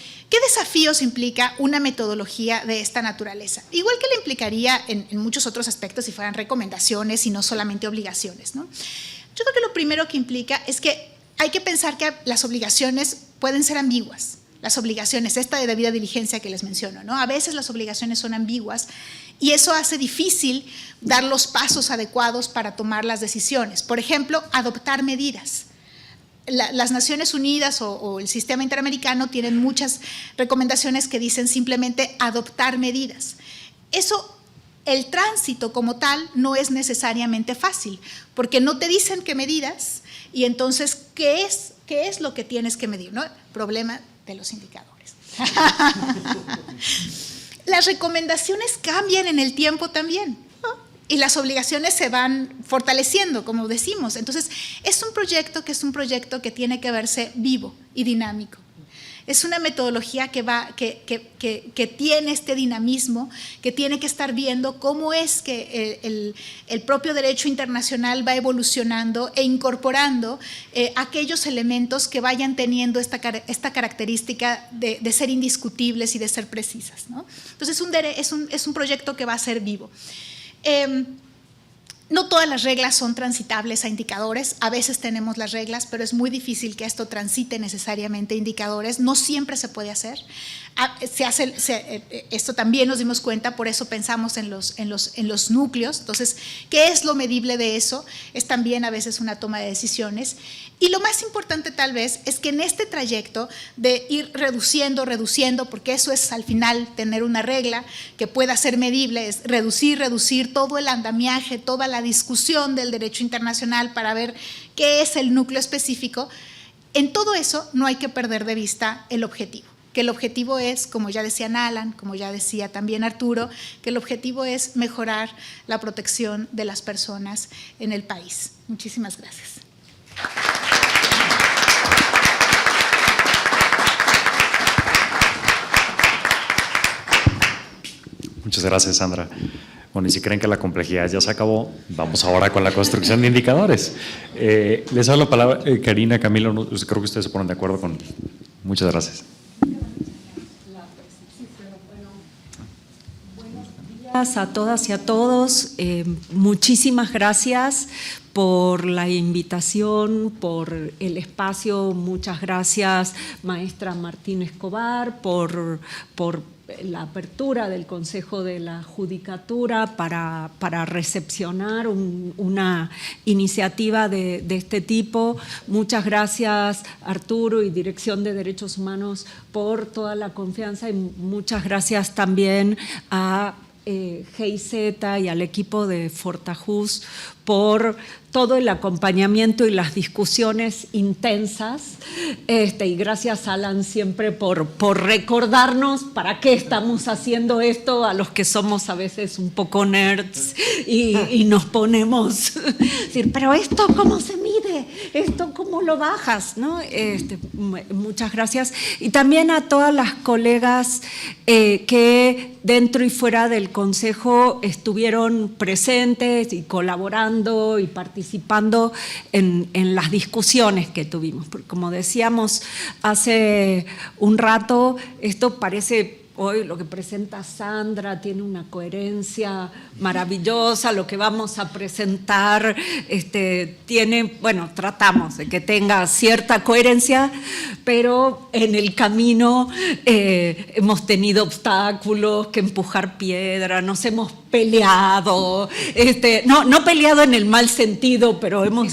desafíos implica una metodología de esta naturaleza? Igual que le implicaría en muchos otros aspectos si fueran recomendaciones y no solamente obligaciones, ¿no? Yo creo que lo primero que implica es que hay que pensar que las obligaciones pueden ser ambiguas. Las obligaciones, esta de debida diligencia que les menciono, ¿no? A veces las obligaciones son ambiguas y eso hace difícil dar los pasos adecuados para tomar las decisiones. Por ejemplo, adoptar medidas. Las Naciones Unidas o el sistema interamericano tienen muchas recomendaciones que dicen simplemente adoptar medidas. Eso el tránsito como tal no es necesariamente fácil, porque no te dicen qué medidas y entonces, ¿qué es lo que tienes que medir? ¿No? Problema de los indicadores. Las recomendaciones cambian en el tiempo también, ¿no? Y las obligaciones se van fortaleciendo, como decimos. Entonces, es un proyecto que tiene que verse vivo y dinámico. Es una metodología que tiene este dinamismo, que tiene que estar viendo cómo es que el propio derecho internacional va evolucionando e incorporando aquellos elementos que vayan teniendo esta característica de ser indiscutibles y de ser precisas, ¿no? Entonces es un proyecto que va a ser vivo. No todas las reglas son transitables a indicadores, a veces tenemos las reglas, pero es muy difícil que esto transite necesariamente a indicadores, no siempre se puede hacer. Esto también nos dimos cuenta, por eso pensamos en los núcleos. Entonces, ¿qué es lo medible de eso? Es también a veces una toma de decisiones. Y lo más importante tal vez es que en este trayecto de ir reduciendo, porque eso es al final tener una regla que pueda ser medible, es reducir todo el andamiaje, toda la discusión del derecho internacional para ver qué es el núcleo específico. En todo eso no hay que perder de vista el objetivo, que el objetivo es, como ya decía Alan, como ya decía también Arturo, que el objetivo es mejorar la protección de las personas en el país. Muchísimas gracias. Muchas gracias, Sandra. Bueno, y si creen que la complejidad ya se acabó, vamos ahora con la construcción de indicadores. Les doy la palabra, Karina, Camilo, creo que ustedes se ponen de acuerdo con… Muchas gracias. A todas y a todos, muchísimas gracias por la invitación, por el espacio. Muchas gracias, maestra Martín Escobar, por la apertura del Consejo de la Judicatura para recepcionar una iniciativa de este tipo. Muchas gracias, Arturo y Dirección de Derechos Humanos, por toda la confianza, y muchas gracias también a GIZ y al equipo de Fortajus por todo el acompañamiento y las discusiones intensas, y gracias, Alan, siempre por recordarnos para qué estamos haciendo esto, a los que somos a veces un poco nerds y nos ponemos decir, pero esto ¿cómo se mide? ¿Esto cómo lo bajas? ¿No? Muchas gracias. Y también a todas las colegas que dentro y fuera del Consejo estuvieron presentes y colaborando y participando en las discusiones que tuvimos. Porque como decíamos hace un rato, esto parece… Hoy lo que presenta Sandra tiene una coherencia maravillosa, lo que vamos a presentar tiene, bueno, tratamos de que tenga cierta coherencia, pero en el camino hemos tenido obstáculos, que empujar piedra, nos hemos peleado, no peleado en el mal sentido, pero hemos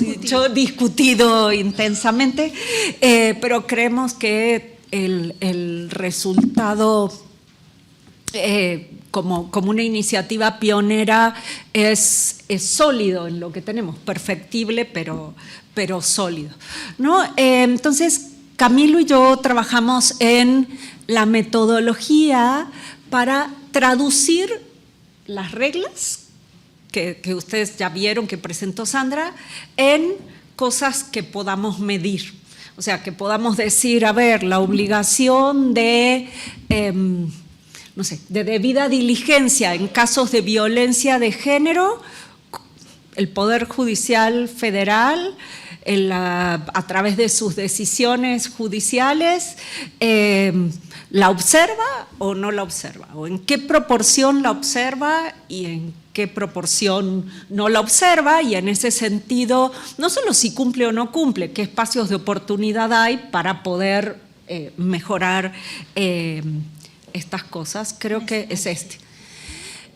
discutido intensamente, pero creemos que el resultado… como una iniciativa pionera es sólido en lo que tenemos, perfectible, pero sólido, ¿no? Entonces, Camilo y yo trabajamos en la metodología para traducir las reglas que ustedes ya vieron que presentó Sandra en cosas que podamos medir. O sea, que podamos decir, a ver, la obligación de… no sé, de debida diligencia en casos de violencia de género, el Poder Judicial Federal, a través de sus decisiones judiciales, ¿la observa o no la observa? ¿O en qué proporción la observa y en qué proporción no la observa? Y en ese sentido, no solo si cumple o no cumple, qué espacios de oportunidad hay para poder mejorar estas cosas. Creo que es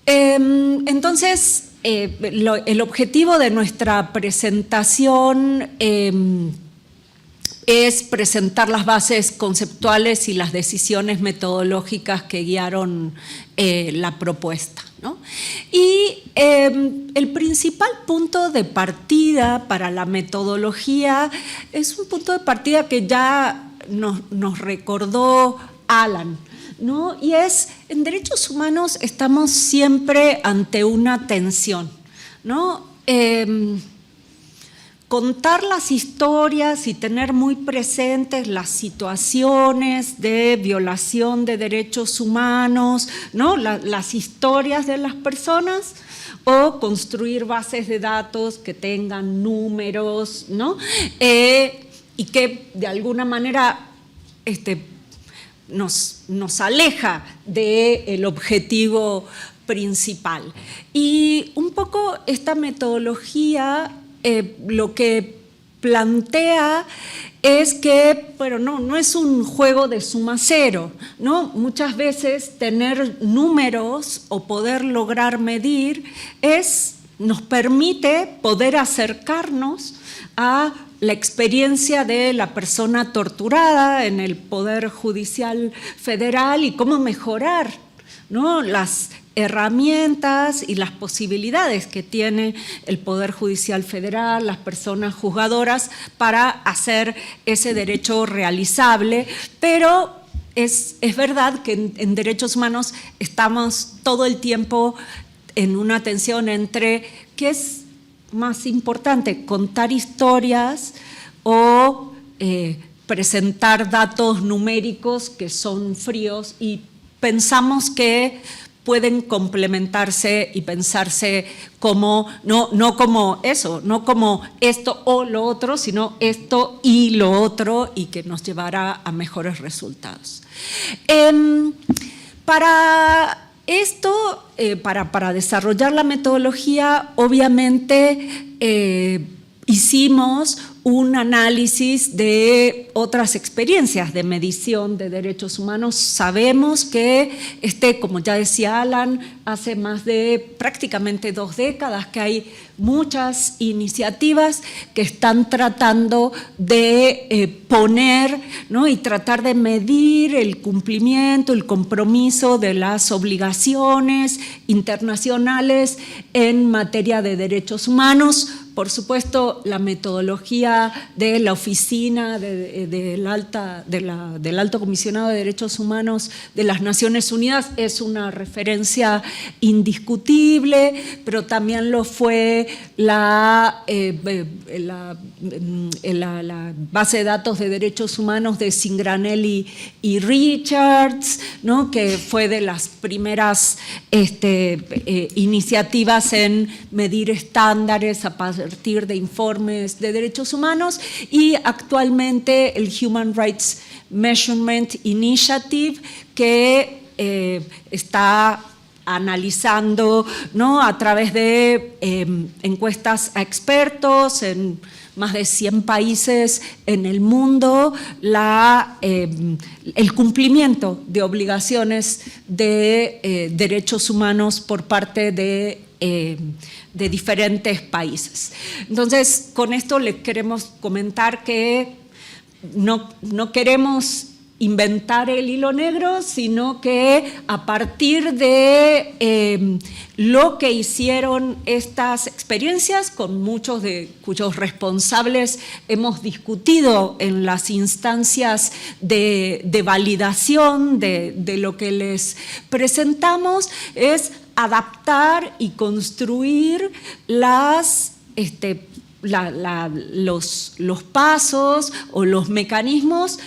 Entonces, el objetivo de nuestra presentación es presentar las bases conceptuales y las decisiones metodológicas que guiaron la propuesta, ¿no? Y el principal punto de partida para la metodología es un punto de partida que ya nos recordó Alan, ¿no? Y es, en derechos humanos estamos siempre ante una tensión, ¿no? Contar las historias y tener muy presentes las situaciones de violación de derechos humanos, ¿no? Las historias de las personas, o construir bases de datos que tengan números, ¿no? Y que de alguna manera nos aleja del objetivo principal. Y un poco esta metodología lo que plantea es que, pero no es un juego de suma cero, ¿no? Muchas veces tener números o poder lograr medir nos permite poder acercarnos a la experiencia de la persona torturada en el Poder Judicial Federal y cómo mejorar, ¿no? Las herramientas y las posibilidades que tiene el Poder Judicial Federal, las personas juzgadoras, para hacer ese derecho realizable, pero es verdad que en derechos humanos estamos todo el tiempo en una tensión entre qué es más importante, contar historias o presentar datos numéricos que son fríos, y pensamos que pueden complementarse y pensarse como, no como eso, no como esto o lo otro, sino esto y lo otro, y que nos llevará a mejores resultados. Para esto, para desarrollar la metodología, obviamente hicimos un análisis de otras experiencias de medición de derechos humanos. Sabemos que, como ya decía Alan, hace más de prácticamente 2 décadas que hay muchas iniciativas que están tratando de poner, ¿no? y tratar de medir el cumplimiento, el compromiso de las obligaciones internacionales en materia de derechos humanos. Por supuesto, la metodología de la Oficina del Alto Comisionado de Derechos Humanos de las Naciones Unidas es una referencia indiscutible, pero también lo fue la base de datos de derechos humanos de Cingranelli y Richards, ¿no? que fue de las primeras iniciativas en medir estándares a partir de informes de derechos humanos, y actualmente el Human Rights Measurement Initiative, que está analizando, ¿no? a través de encuestas a expertos en más de 100 países en el mundo, el cumplimiento de obligaciones de derechos humanos por parte de diferentes países. Entonces, con esto les queremos comentar que no queremos inventar el hilo negro, sino que a partir de lo que hicieron estas experiencias, con muchos de cuyos responsables hemos discutido en las instancias de validación de lo que les presentamos, es adaptar y construir los pasos o los mecanismos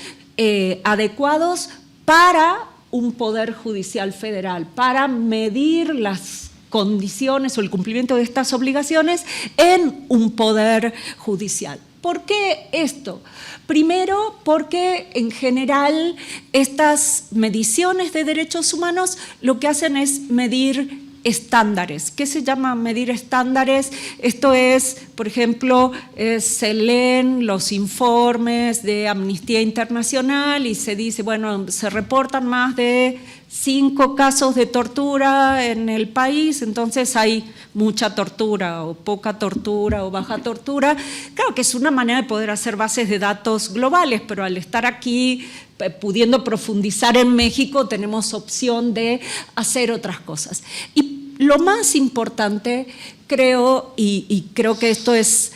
adecuados para un Poder Judicial Federal, para medir las condiciones o el cumplimiento de estas obligaciones en un Poder Judicial. ¿Por qué esto? Primero, porque en general estas mediciones de derechos humanos lo que hacen es medir estándares. ¿Qué se llama medir estándares? Esto es, por ejemplo, se leen los informes de Amnistía Internacional y se dice, bueno, se reportan más de 5 casos de tortura en el país, entonces hay mucha tortura o poca tortura o baja tortura. Claro que es una manera de poder hacer bases de datos globales, pero al estar aquí pudiendo profundizar en México tenemos opción de hacer otras cosas. Y lo más importante, creo, y creo que esto es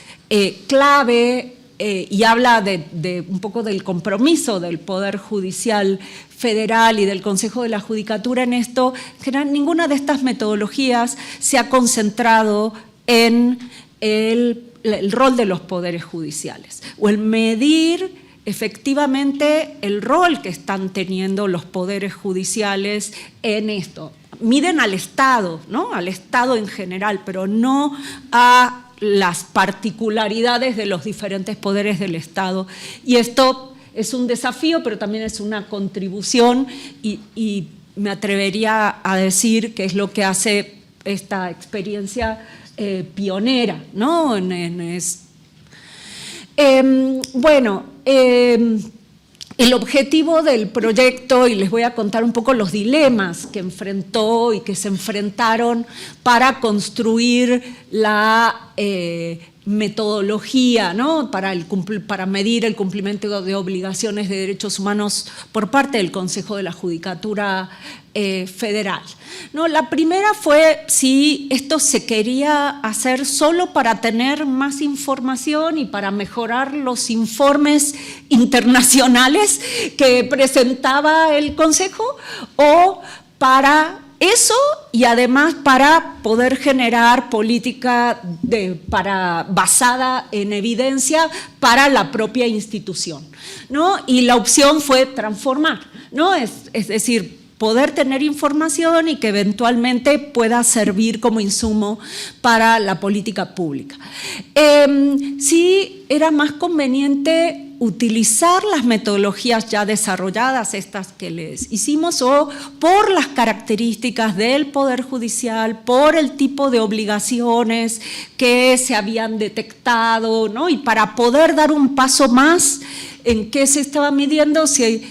clave, y habla de un poco del compromiso del Poder Judicial Federal y del Consejo de la Judicatura en esto, que ninguna de estas metodologías se ha concentrado en el rol de los poderes judiciales o el medir efectivamente el rol que están teniendo los poderes judiciales en esto. Miden al Estado, ¿no? Al Estado en general, pero no a las particularidades de los diferentes poderes del Estado. Y esto es un desafío, pero también es una contribución y me atrevería a decir que es lo que hace esta experiencia pionera, ¿no? El objetivo del proyecto, y les voy a contar un poco los dilemas que enfrentó y que se enfrentaron para construir la metodología, ¿no? para medir el cumplimiento de obligaciones de derechos humanos por parte del Consejo de la Judicatura Federal. ¿No? La primera fue si esto se quería hacer solo para tener más información y para mejorar los informes internacionales que presentaba el Consejo, o para eso y además para poder generar política basada en evidencia para la propia institución, ¿no? Y la opción fue transformar, ¿no? Es decir, poder tener información y que eventualmente pueda servir como insumo para la política pública. Sí era más conveniente utilizar las metodologías ya desarrolladas, estas que les hicimos, o por las características del Poder Judicial, por el tipo de obligaciones que se habían detectado, ¿no? Y para poder dar un paso más en qué se estaba midiendo, si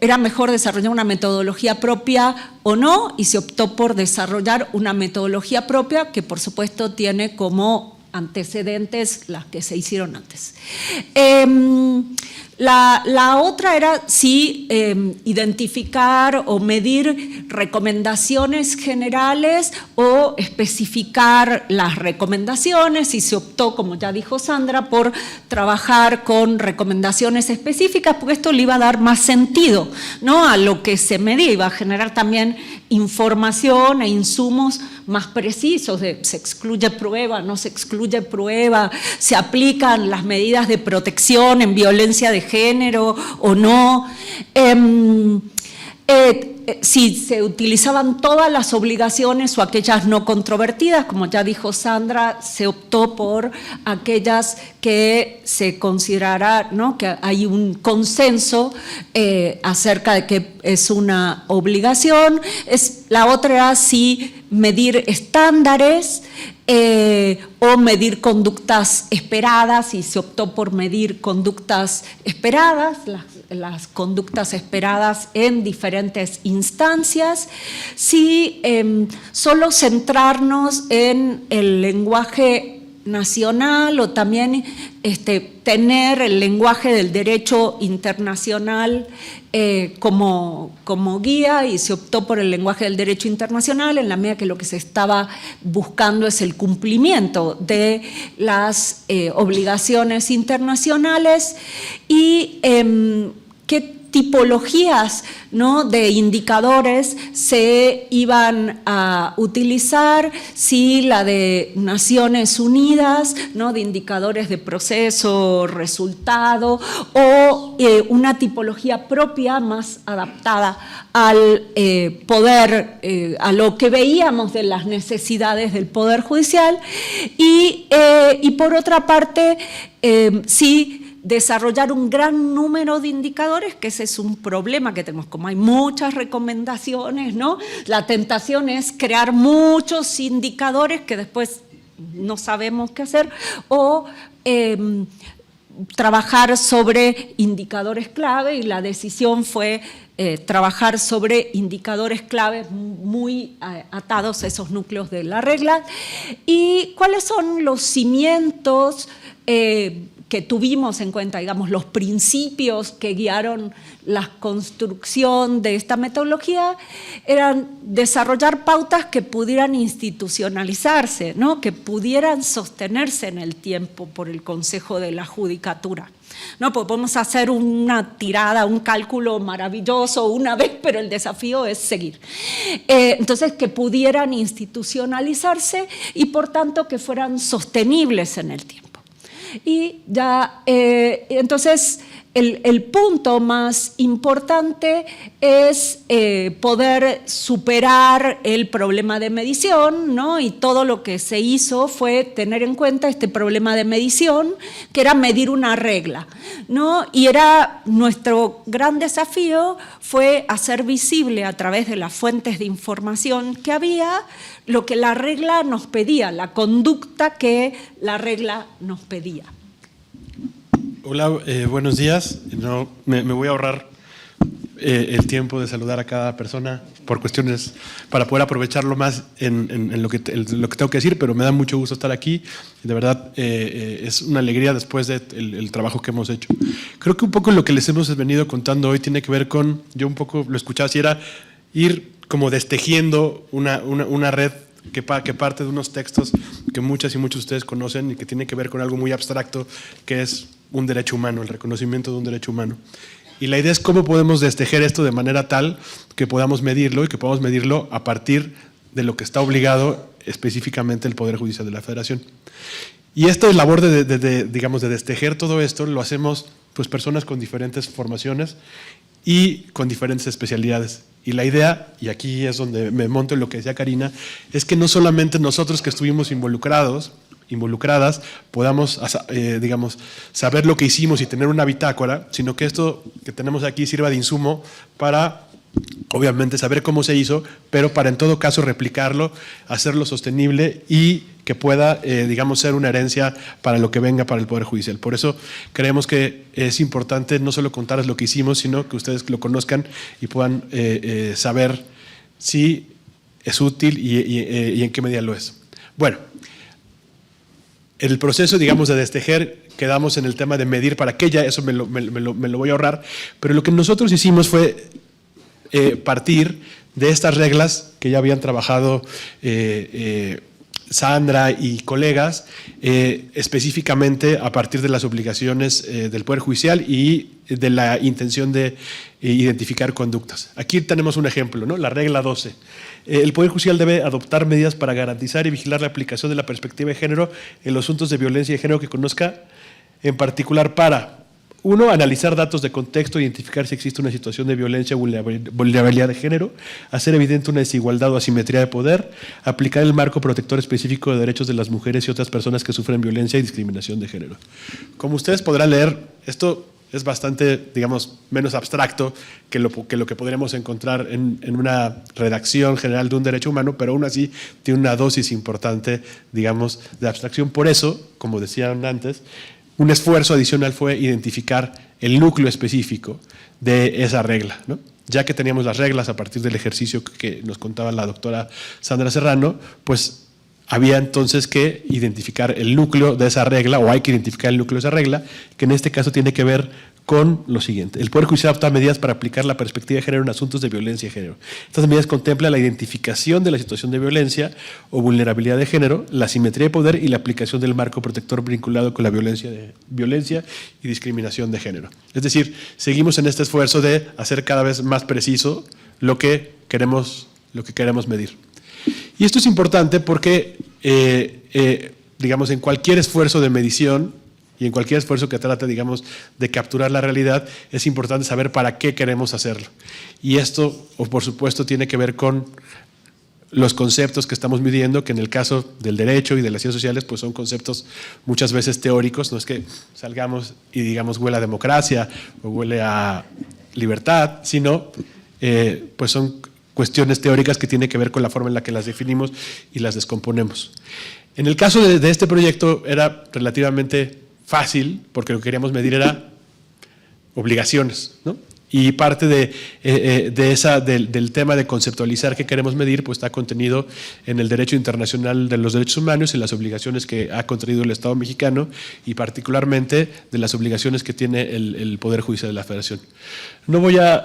era mejor desarrollar una metodología propia o no, y se optó por desarrollar una metodología propia que por supuesto tiene como antecedentes las que se hicieron antes. La otra era sí identificar o medir recomendaciones generales o especificar las recomendaciones, y se optó, como ya dijo Sandra, por trabajar con recomendaciones específicas, porque esto le iba a dar más sentido, ¿no? A lo que se medía, iba a generar también información e insumos más precisos de se excluye prueba, no se excluye prueba, se aplican las medidas de protección en violencia de género o no, si se utilizaban todas las obligaciones o aquellas no controvertidas, como ya dijo Sandra, se optó por aquellas que se considerara, ¿no? Que hay un consenso acerca de que es una obligación. La otra era si medir estándares o medir conductas esperadas, y se optó por medir conductas esperadas, las conductas esperadas en diferentes instancias. Si solo centrarnos en el lenguaje nacional o también tener el lenguaje del derecho internacional como guía, y se optó por el lenguaje del derecho internacional en la medida que lo que se estaba buscando es el cumplimiento de las obligaciones internacionales. Y qué tipologías, ¿no? de indicadores se iban a utilizar, si la de Naciones Unidas, ¿no? de indicadores de proceso, resultado, o una tipología propia más adaptada al poder, a lo que veíamos de las necesidades del Poder Judicial. Y por otra parte, sí, desarrollar un gran número de indicadores, que ese es un problema que tenemos, como hay muchas recomendaciones, ¿no? La tentación es crear muchos indicadores que después no sabemos qué hacer, o trabajar sobre indicadores clave y la decisión fue trabajar sobre indicadores clave muy atados a esos núcleos de la regla. ¿Y cuáles son los cimientos que tuvimos en cuenta, digamos, los principios que guiaron la construcción de esta metodología? Eran desarrollar pautas que pudieran institucionalizarse, ¿no? Que pudieran sostenerse en el tiempo por el Consejo de la Judicatura. No, pues podemos hacer una tirada, un cálculo maravilloso una vez, pero el desafío es seguir. Entonces, que pudieran institucionalizarse y, por tanto, que fueran sostenibles en el tiempo. Y ya, entonces, el punto más importante es poder superar el problema de medición, ¿no? Y todo lo que se hizo fue tener en cuenta este problema de medición, que era medir una regla, ¿no? Y era nuestro gran desafío fue hacer visible a través de las fuentes de información que había lo que la regla nos pedía, la conducta que la regla nos pedía. Hola, buenos días. No, me voy a ahorrar el tiempo de saludar a cada persona por cuestiones para poder aprovecharlo más en lo que tengo que decir, pero me da mucho gusto estar aquí. De verdad, es una alegría después del trabajo que hemos hecho. Creo que un poco lo que les hemos venido contando hoy tiene que ver con, yo un poco lo escuchaba, si era ir como destejiendo una red que parte de unos textos que muchas y muchos de ustedes conocen y que tiene que ver con algo muy abstracto, que es un derecho humano, el reconocimiento de un derecho humano. Y la idea es cómo podemos destejer esto de manera tal que podamos medirlo y que podamos medirlo a partir de lo que está obligado específicamente el Poder Judicial de la Federación. Y esta labor digamos, de destejer todo esto lo hacemos pues, personas con diferentes formaciones y con diferentes especialidades. Y la idea, y aquí es donde me monto en lo que decía Karina, es que no solamente nosotros que estuvimos involucradas, podamos, digamos, saber lo que hicimos y tener una bitácora, sino que esto que tenemos aquí sirva de insumo para, obviamente, saber cómo se hizo, pero para en todo caso replicarlo, hacerlo sostenible y que pueda, digamos, ser una herencia para lo que venga para el Poder Judicial. Por eso creemos que es importante no solo contarles lo que hicimos, sino que ustedes lo conozcan y puedan saber si es útil y en qué medida lo es. Bueno, el proceso, digamos, de destejer, quedamos en el tema de medir para qué, ya eso me lo voy a ahorrar, pero lo que nosotros hicimos fue partir de estas reglas que ya habían trabajado Sandra y colegas, específicamente a partir de las obligaciones del Poder Judicial y de la intención de identificar conductas. Aquí tenemos un ejemplo, ¿no? La regla 12. El Poder Judicial debe adoptar medidas para garantizar y vigilar la aplicación de la perspectiva de género en los asuntos de violencia de género que conozca, en particular para: 1. Analizar datos de contexto, identificar si existe una situación de violencia o vulnerabilidad de género, hacer evidente una desigualdad o asimetría de poder, aplicar el marco protector específico de derechos de las mujeres y otras personas que sufren violencia y discriminación de género. Como ustedes podrán leer, esto es bastante, digamos, menos abstracto que lo que podríamos encontrar en una redacción general de un derecho humano, pero aún así tiene una dosis importante, digamos, de abstracción. Por eso, como decían antes, un esfuerzo adicional fue identificar el núcleo específico de esa regla, ¿no? Ya que teníamos las reglas a partir del ejercicio que nos contaba la doctora Sandra Serrano, pues había entonces que identificar el núcleo de esa regla, o hay que identificar el núcleo de esa regla, que en este caso tiene que ver con lo siguiente: el Poder Judicial adopta medidas para aplicar la perspectiva de género en asuntos de violencia de género. Estas medidas contemplan la identificación de la situación de violencia o vulnerabilidad de género, la asimetría de poder y la aplicación del marco protector vinculado con la violencia y discriminación de género. Es decir, seguimos en este esfuerzo de hacer cada vez más preciso lo que queremos medir. Y esto es importante porque, digamos, en cualquier esfuerzo de medición y en cualquier esfuerzo que trate, digamos, de capturar la realidad, es importante saber para qué queremos hacerlo. Y esto, por supuesto, tiene que ver con los conceptos que estamos midiendo, que en el caso del derecho y de las ciencias sociales, pues son conceptos muchas veces teóricos. No es que salgamos y digamos huele a democracia o huele a libertad, sino pues son cuestiones teóricas que tienen que ver con la forma en la que las definimos y las descomponemos. En el caso de este proyecto era relativamente fácil, porque lo que queríamos medir era obligaciones, ¿no? Y parte del tema de conceptualizar qué queremos medir, pues está contenido en el derecho internacional de los derechos humanos y las obligaciones que ha contraído el Estado mexicano y particularmente de las obligaciones que tiene el Poder Judicial de la Federación. No voy a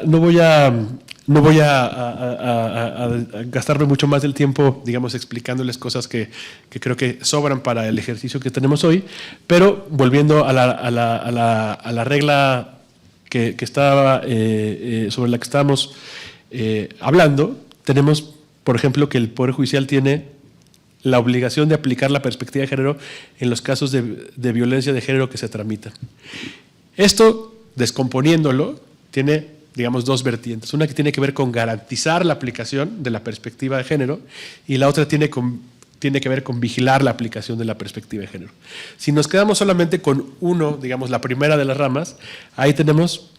gastarme mucho más del tiempo, digamos, explicándoles cosas que creo que sobran para el ejercicio que tenemos hoy, pero volviendo a la regla que estaba, sobre la que estábamos hablando, tenemos, por ejemplo, que el Poder Judicial tiene la obligación de aplicar la perspectiva de género en los casos de violencia de género que se tramitan. Esto, descomponiéndolo, tiene, digamos, dos vertientes. Una que tiene que ver con garantizar la aplicación de la perspectiva de género y la otra tiene que ver con vigilar la aplicación de la perspectiva de género. Si nos quedamos solamente con uno, digamos, la primera de las ramas, ahí tenemos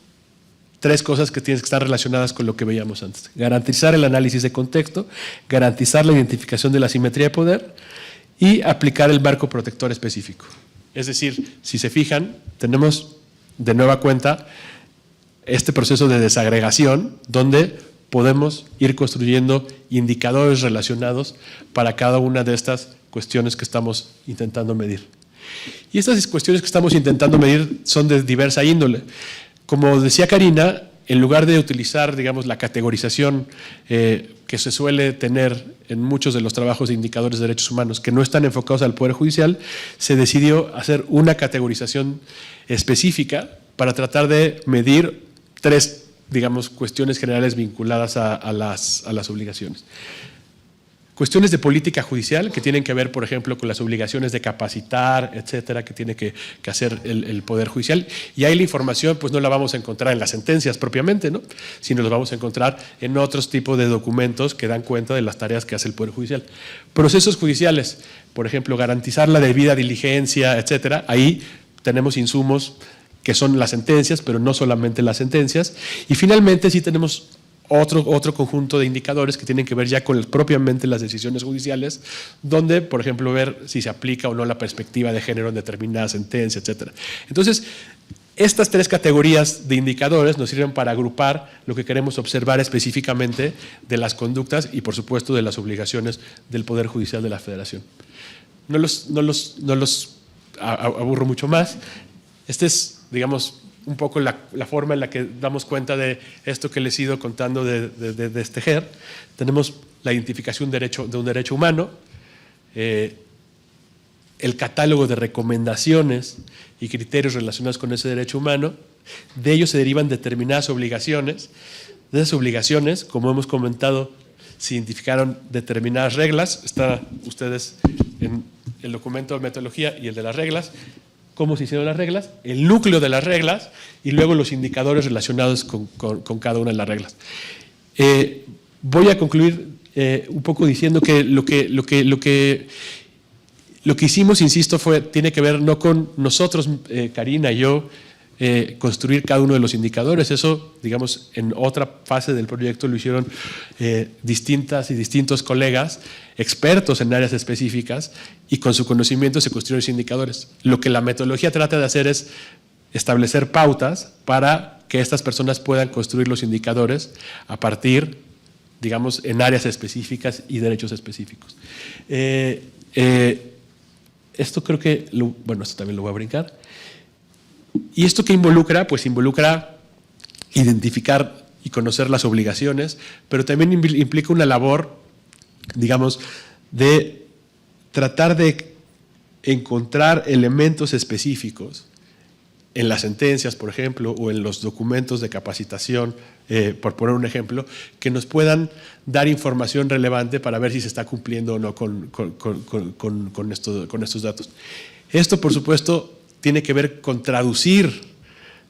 tres cosas que tienen que estar relacionadas con lo que veíamos antes. Garantizar el análisis de contexto, garantizar la identificación de la asimetría de poder y aplicar el marco protector específico. Es decir, si se fijan, tenemos de nueva cuenta este proceso de desagregación donde podemos ir construyendo indicadores relacionados para cada una de estas cuestiones que estamos intentando medir. Y estas cuestiones que estamos intentando medir son de diversa índole. Como decía Karina, en lugar de utilizar, digamos, la categorización que se suele tener en muchos de los trabajos de indicadores de derechos humanos que no están enfocados al Poder Judicial, se decidió hacer una categorización específica para tratar de medir tres, digamos, cuestiones generales vinculadas a las obligaciones. Cuestiones de política judicial que tienen que ver, por ejemplo, con las obligaciones de capacitar, etcétera, que tiene que hacer el Poder Judicial. Y ahí la información pues no la vamos a encontrar en las sentencias propiamente, ¿no? Sino la vamos a encontrar en otros tipos de documentos que dan cuenta de las tareas que hace el Poder Judicial. Procesos judiciales, por ejemplo, garantizar la debida diligencia, etcétera. Ahí tenemos insumos que son las sentencias, pero no solamente las sentencias. Y finalmente sí tenemos otro conjunto de indicadores que tienen que ver ya con propiamente las decisiones judiciales, donde, por ejemplo, ver si se aplica o no la perspectiva de género en determinada sentencia, etcétera. Entonces, estas tres categorías de indicadores nos sirven para agrupar lo que queremos observar específicamente de las conductas y, por supuesto, de las obligaciones del Poder Judicial de la Federación. No los aburro mucho más. Este es, digamos, un poco la forma en la que damos cuenta de esto que les he ido contando de este GER. Tenemos la identificación de un derecho humano, el catálogo de recomendaciones y criterios relacionados con ese derecho humano. De ellos se derivan determinadas obligaciones. De esas obligaciones, como hemos comentado, se identificaron determinadas reglas. Están ustedes en el documento de metodología y el de las reglas. Cómo se hicieron las reglas, el núcleo de las reglas y luego los indicadores relacionados con cada una de las reglas. Voy a concluir un poco diciendo que lo que hicimos, insisto, tiene que ver no con nosotros, Karina y yo, construir cada uno de los indicadores. Eso, digamos, en otra fase del proyecto lo hicieron distintas y distintos colegas, expertos en áreas específicas, y con su conocimiento se construyeron los indicadores. Lo que la metodología trata de hacer es establecer pautas para que estas personas puedan construir los indicadores a partir, digamos, en áreas específicas y derechos específicos. Esto creo que, bueno, esto también lo voy a brincar. ¿Y esto qué involucra? Pues involucra identificar y conocer las obligaciones, pero también implica una labor, digamos, de tratar de encontrar elementos específicos en las sentencias, por ejemplo, o en los documentos de capacitación, por poner un ejemplo, que nos puedan dar información relevante para ver si se está cumpliendo o no con estos datos. Esto, por supuesto, tiene que ver con traducir,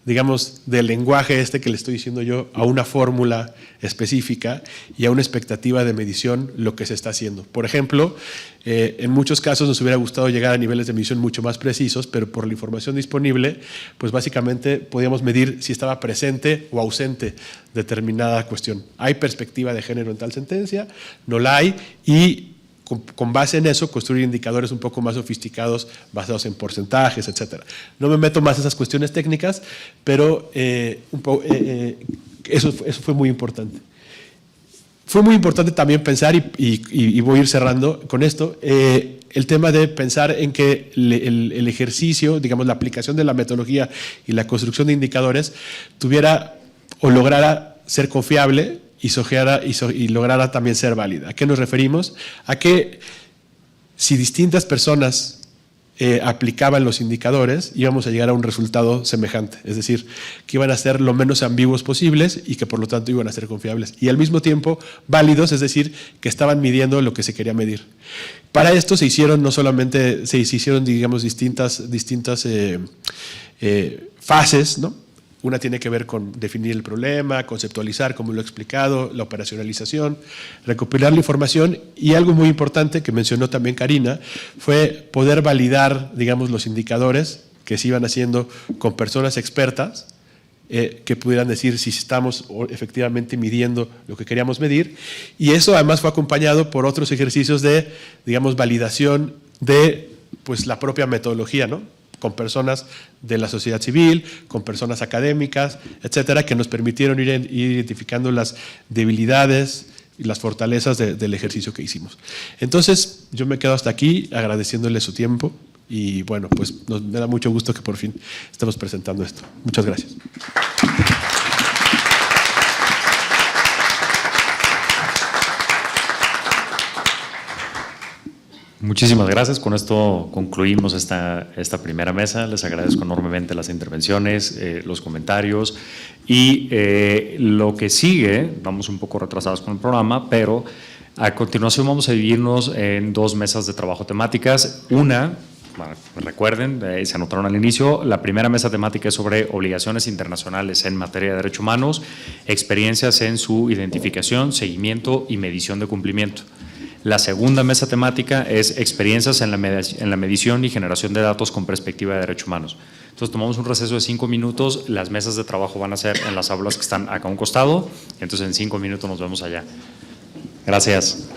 digamos, del lenguaje que le estoy diciendo yo a una fórmula específica y a una expectativa de medición lo que se está haciendo. Por ejemplo, en muchos casos nos hubiera gustado llegar a niveles de medición mucho más precisos, pero por la información disponible, pues básicamente podíamos medir si estaba presente o ausente determinada cuestión. ¿Hay perspectiva de género en tal sentencia? No la hay, y con base en eso, construir indicadores un poco más sofisticados basados en porcentajes, etc. No me meto más en esas cuestiones técnicas, pero eso fue muy importante. Fue muy importante también pensar, y voy a ir cerrando con esto, el tema de pensar en que el ejercicio, digamos, la aplicación de la metodología y la construcción de indicadores tuviera o lograra ser confiable y lograra también ser válida. ¿A qué nos referimos? A que si distintas personas aplicaban los indicadores, íbamos a llegar a un resultado semejante, es decir, que iban a ser lo menos ambiguos posibles y que por lo tanto iban a ser confiables y al mismo tiempo válidos, es decir, que estaban midiendo lo que se quería medir. Para esto se hicieron digamos, distintas fases, ¿no? Una tiene que ver con definir el problema, conceptualizar, como lo he explicado, la operacionalización, recopilar la información y algo muy importante que mencionó también Karina fue poder validar, digamos, los indicadores que se iban haciendo con personas expertas que pudieran decir si estamos efectivamente midiendo lo que queríamos medir, y eso además fue acompañado por otros ejercicios de, digamos, validación de pues, la propia metodología, ¿no? Con personas de la sociedad civil, con personas académicas, etcétera, que nos permitieron ir identificando las debilidades y las fortalezas del ejercicio que hicimos. Entonces, yo me quedo hasta aquí agradeciéndole su tiempo y bueno, pues me da mucho gusto que por fin estemos presentando esto. Muchas gracias. Muchísimas gracias. Con esto concluimos esta primera mesa. Les agradezco enormemente las intervenciones, los comentarios y lo que sigue. Vamos un poco retrasados con el programa, pero a continuación vamos a dividirnos en dos mesas de trabajo temáticas. Una, recuerden, se anotaron al inicio, la primera mesa temática es sobre obligaciones internacionales en materia de derechos humanos, experiencias en su identificación, seguimiento y medición de cumplimiento. La segunda mesa temática es experiencias en la medición y generación de datos con perspectiva de derechos humanos. Entonces tomamos un receso de 5 minutos, las mesas de trabajo van a ser en las aulas que están acá a un costado, entonces en 5 minutos nos vemos allá. Gracias.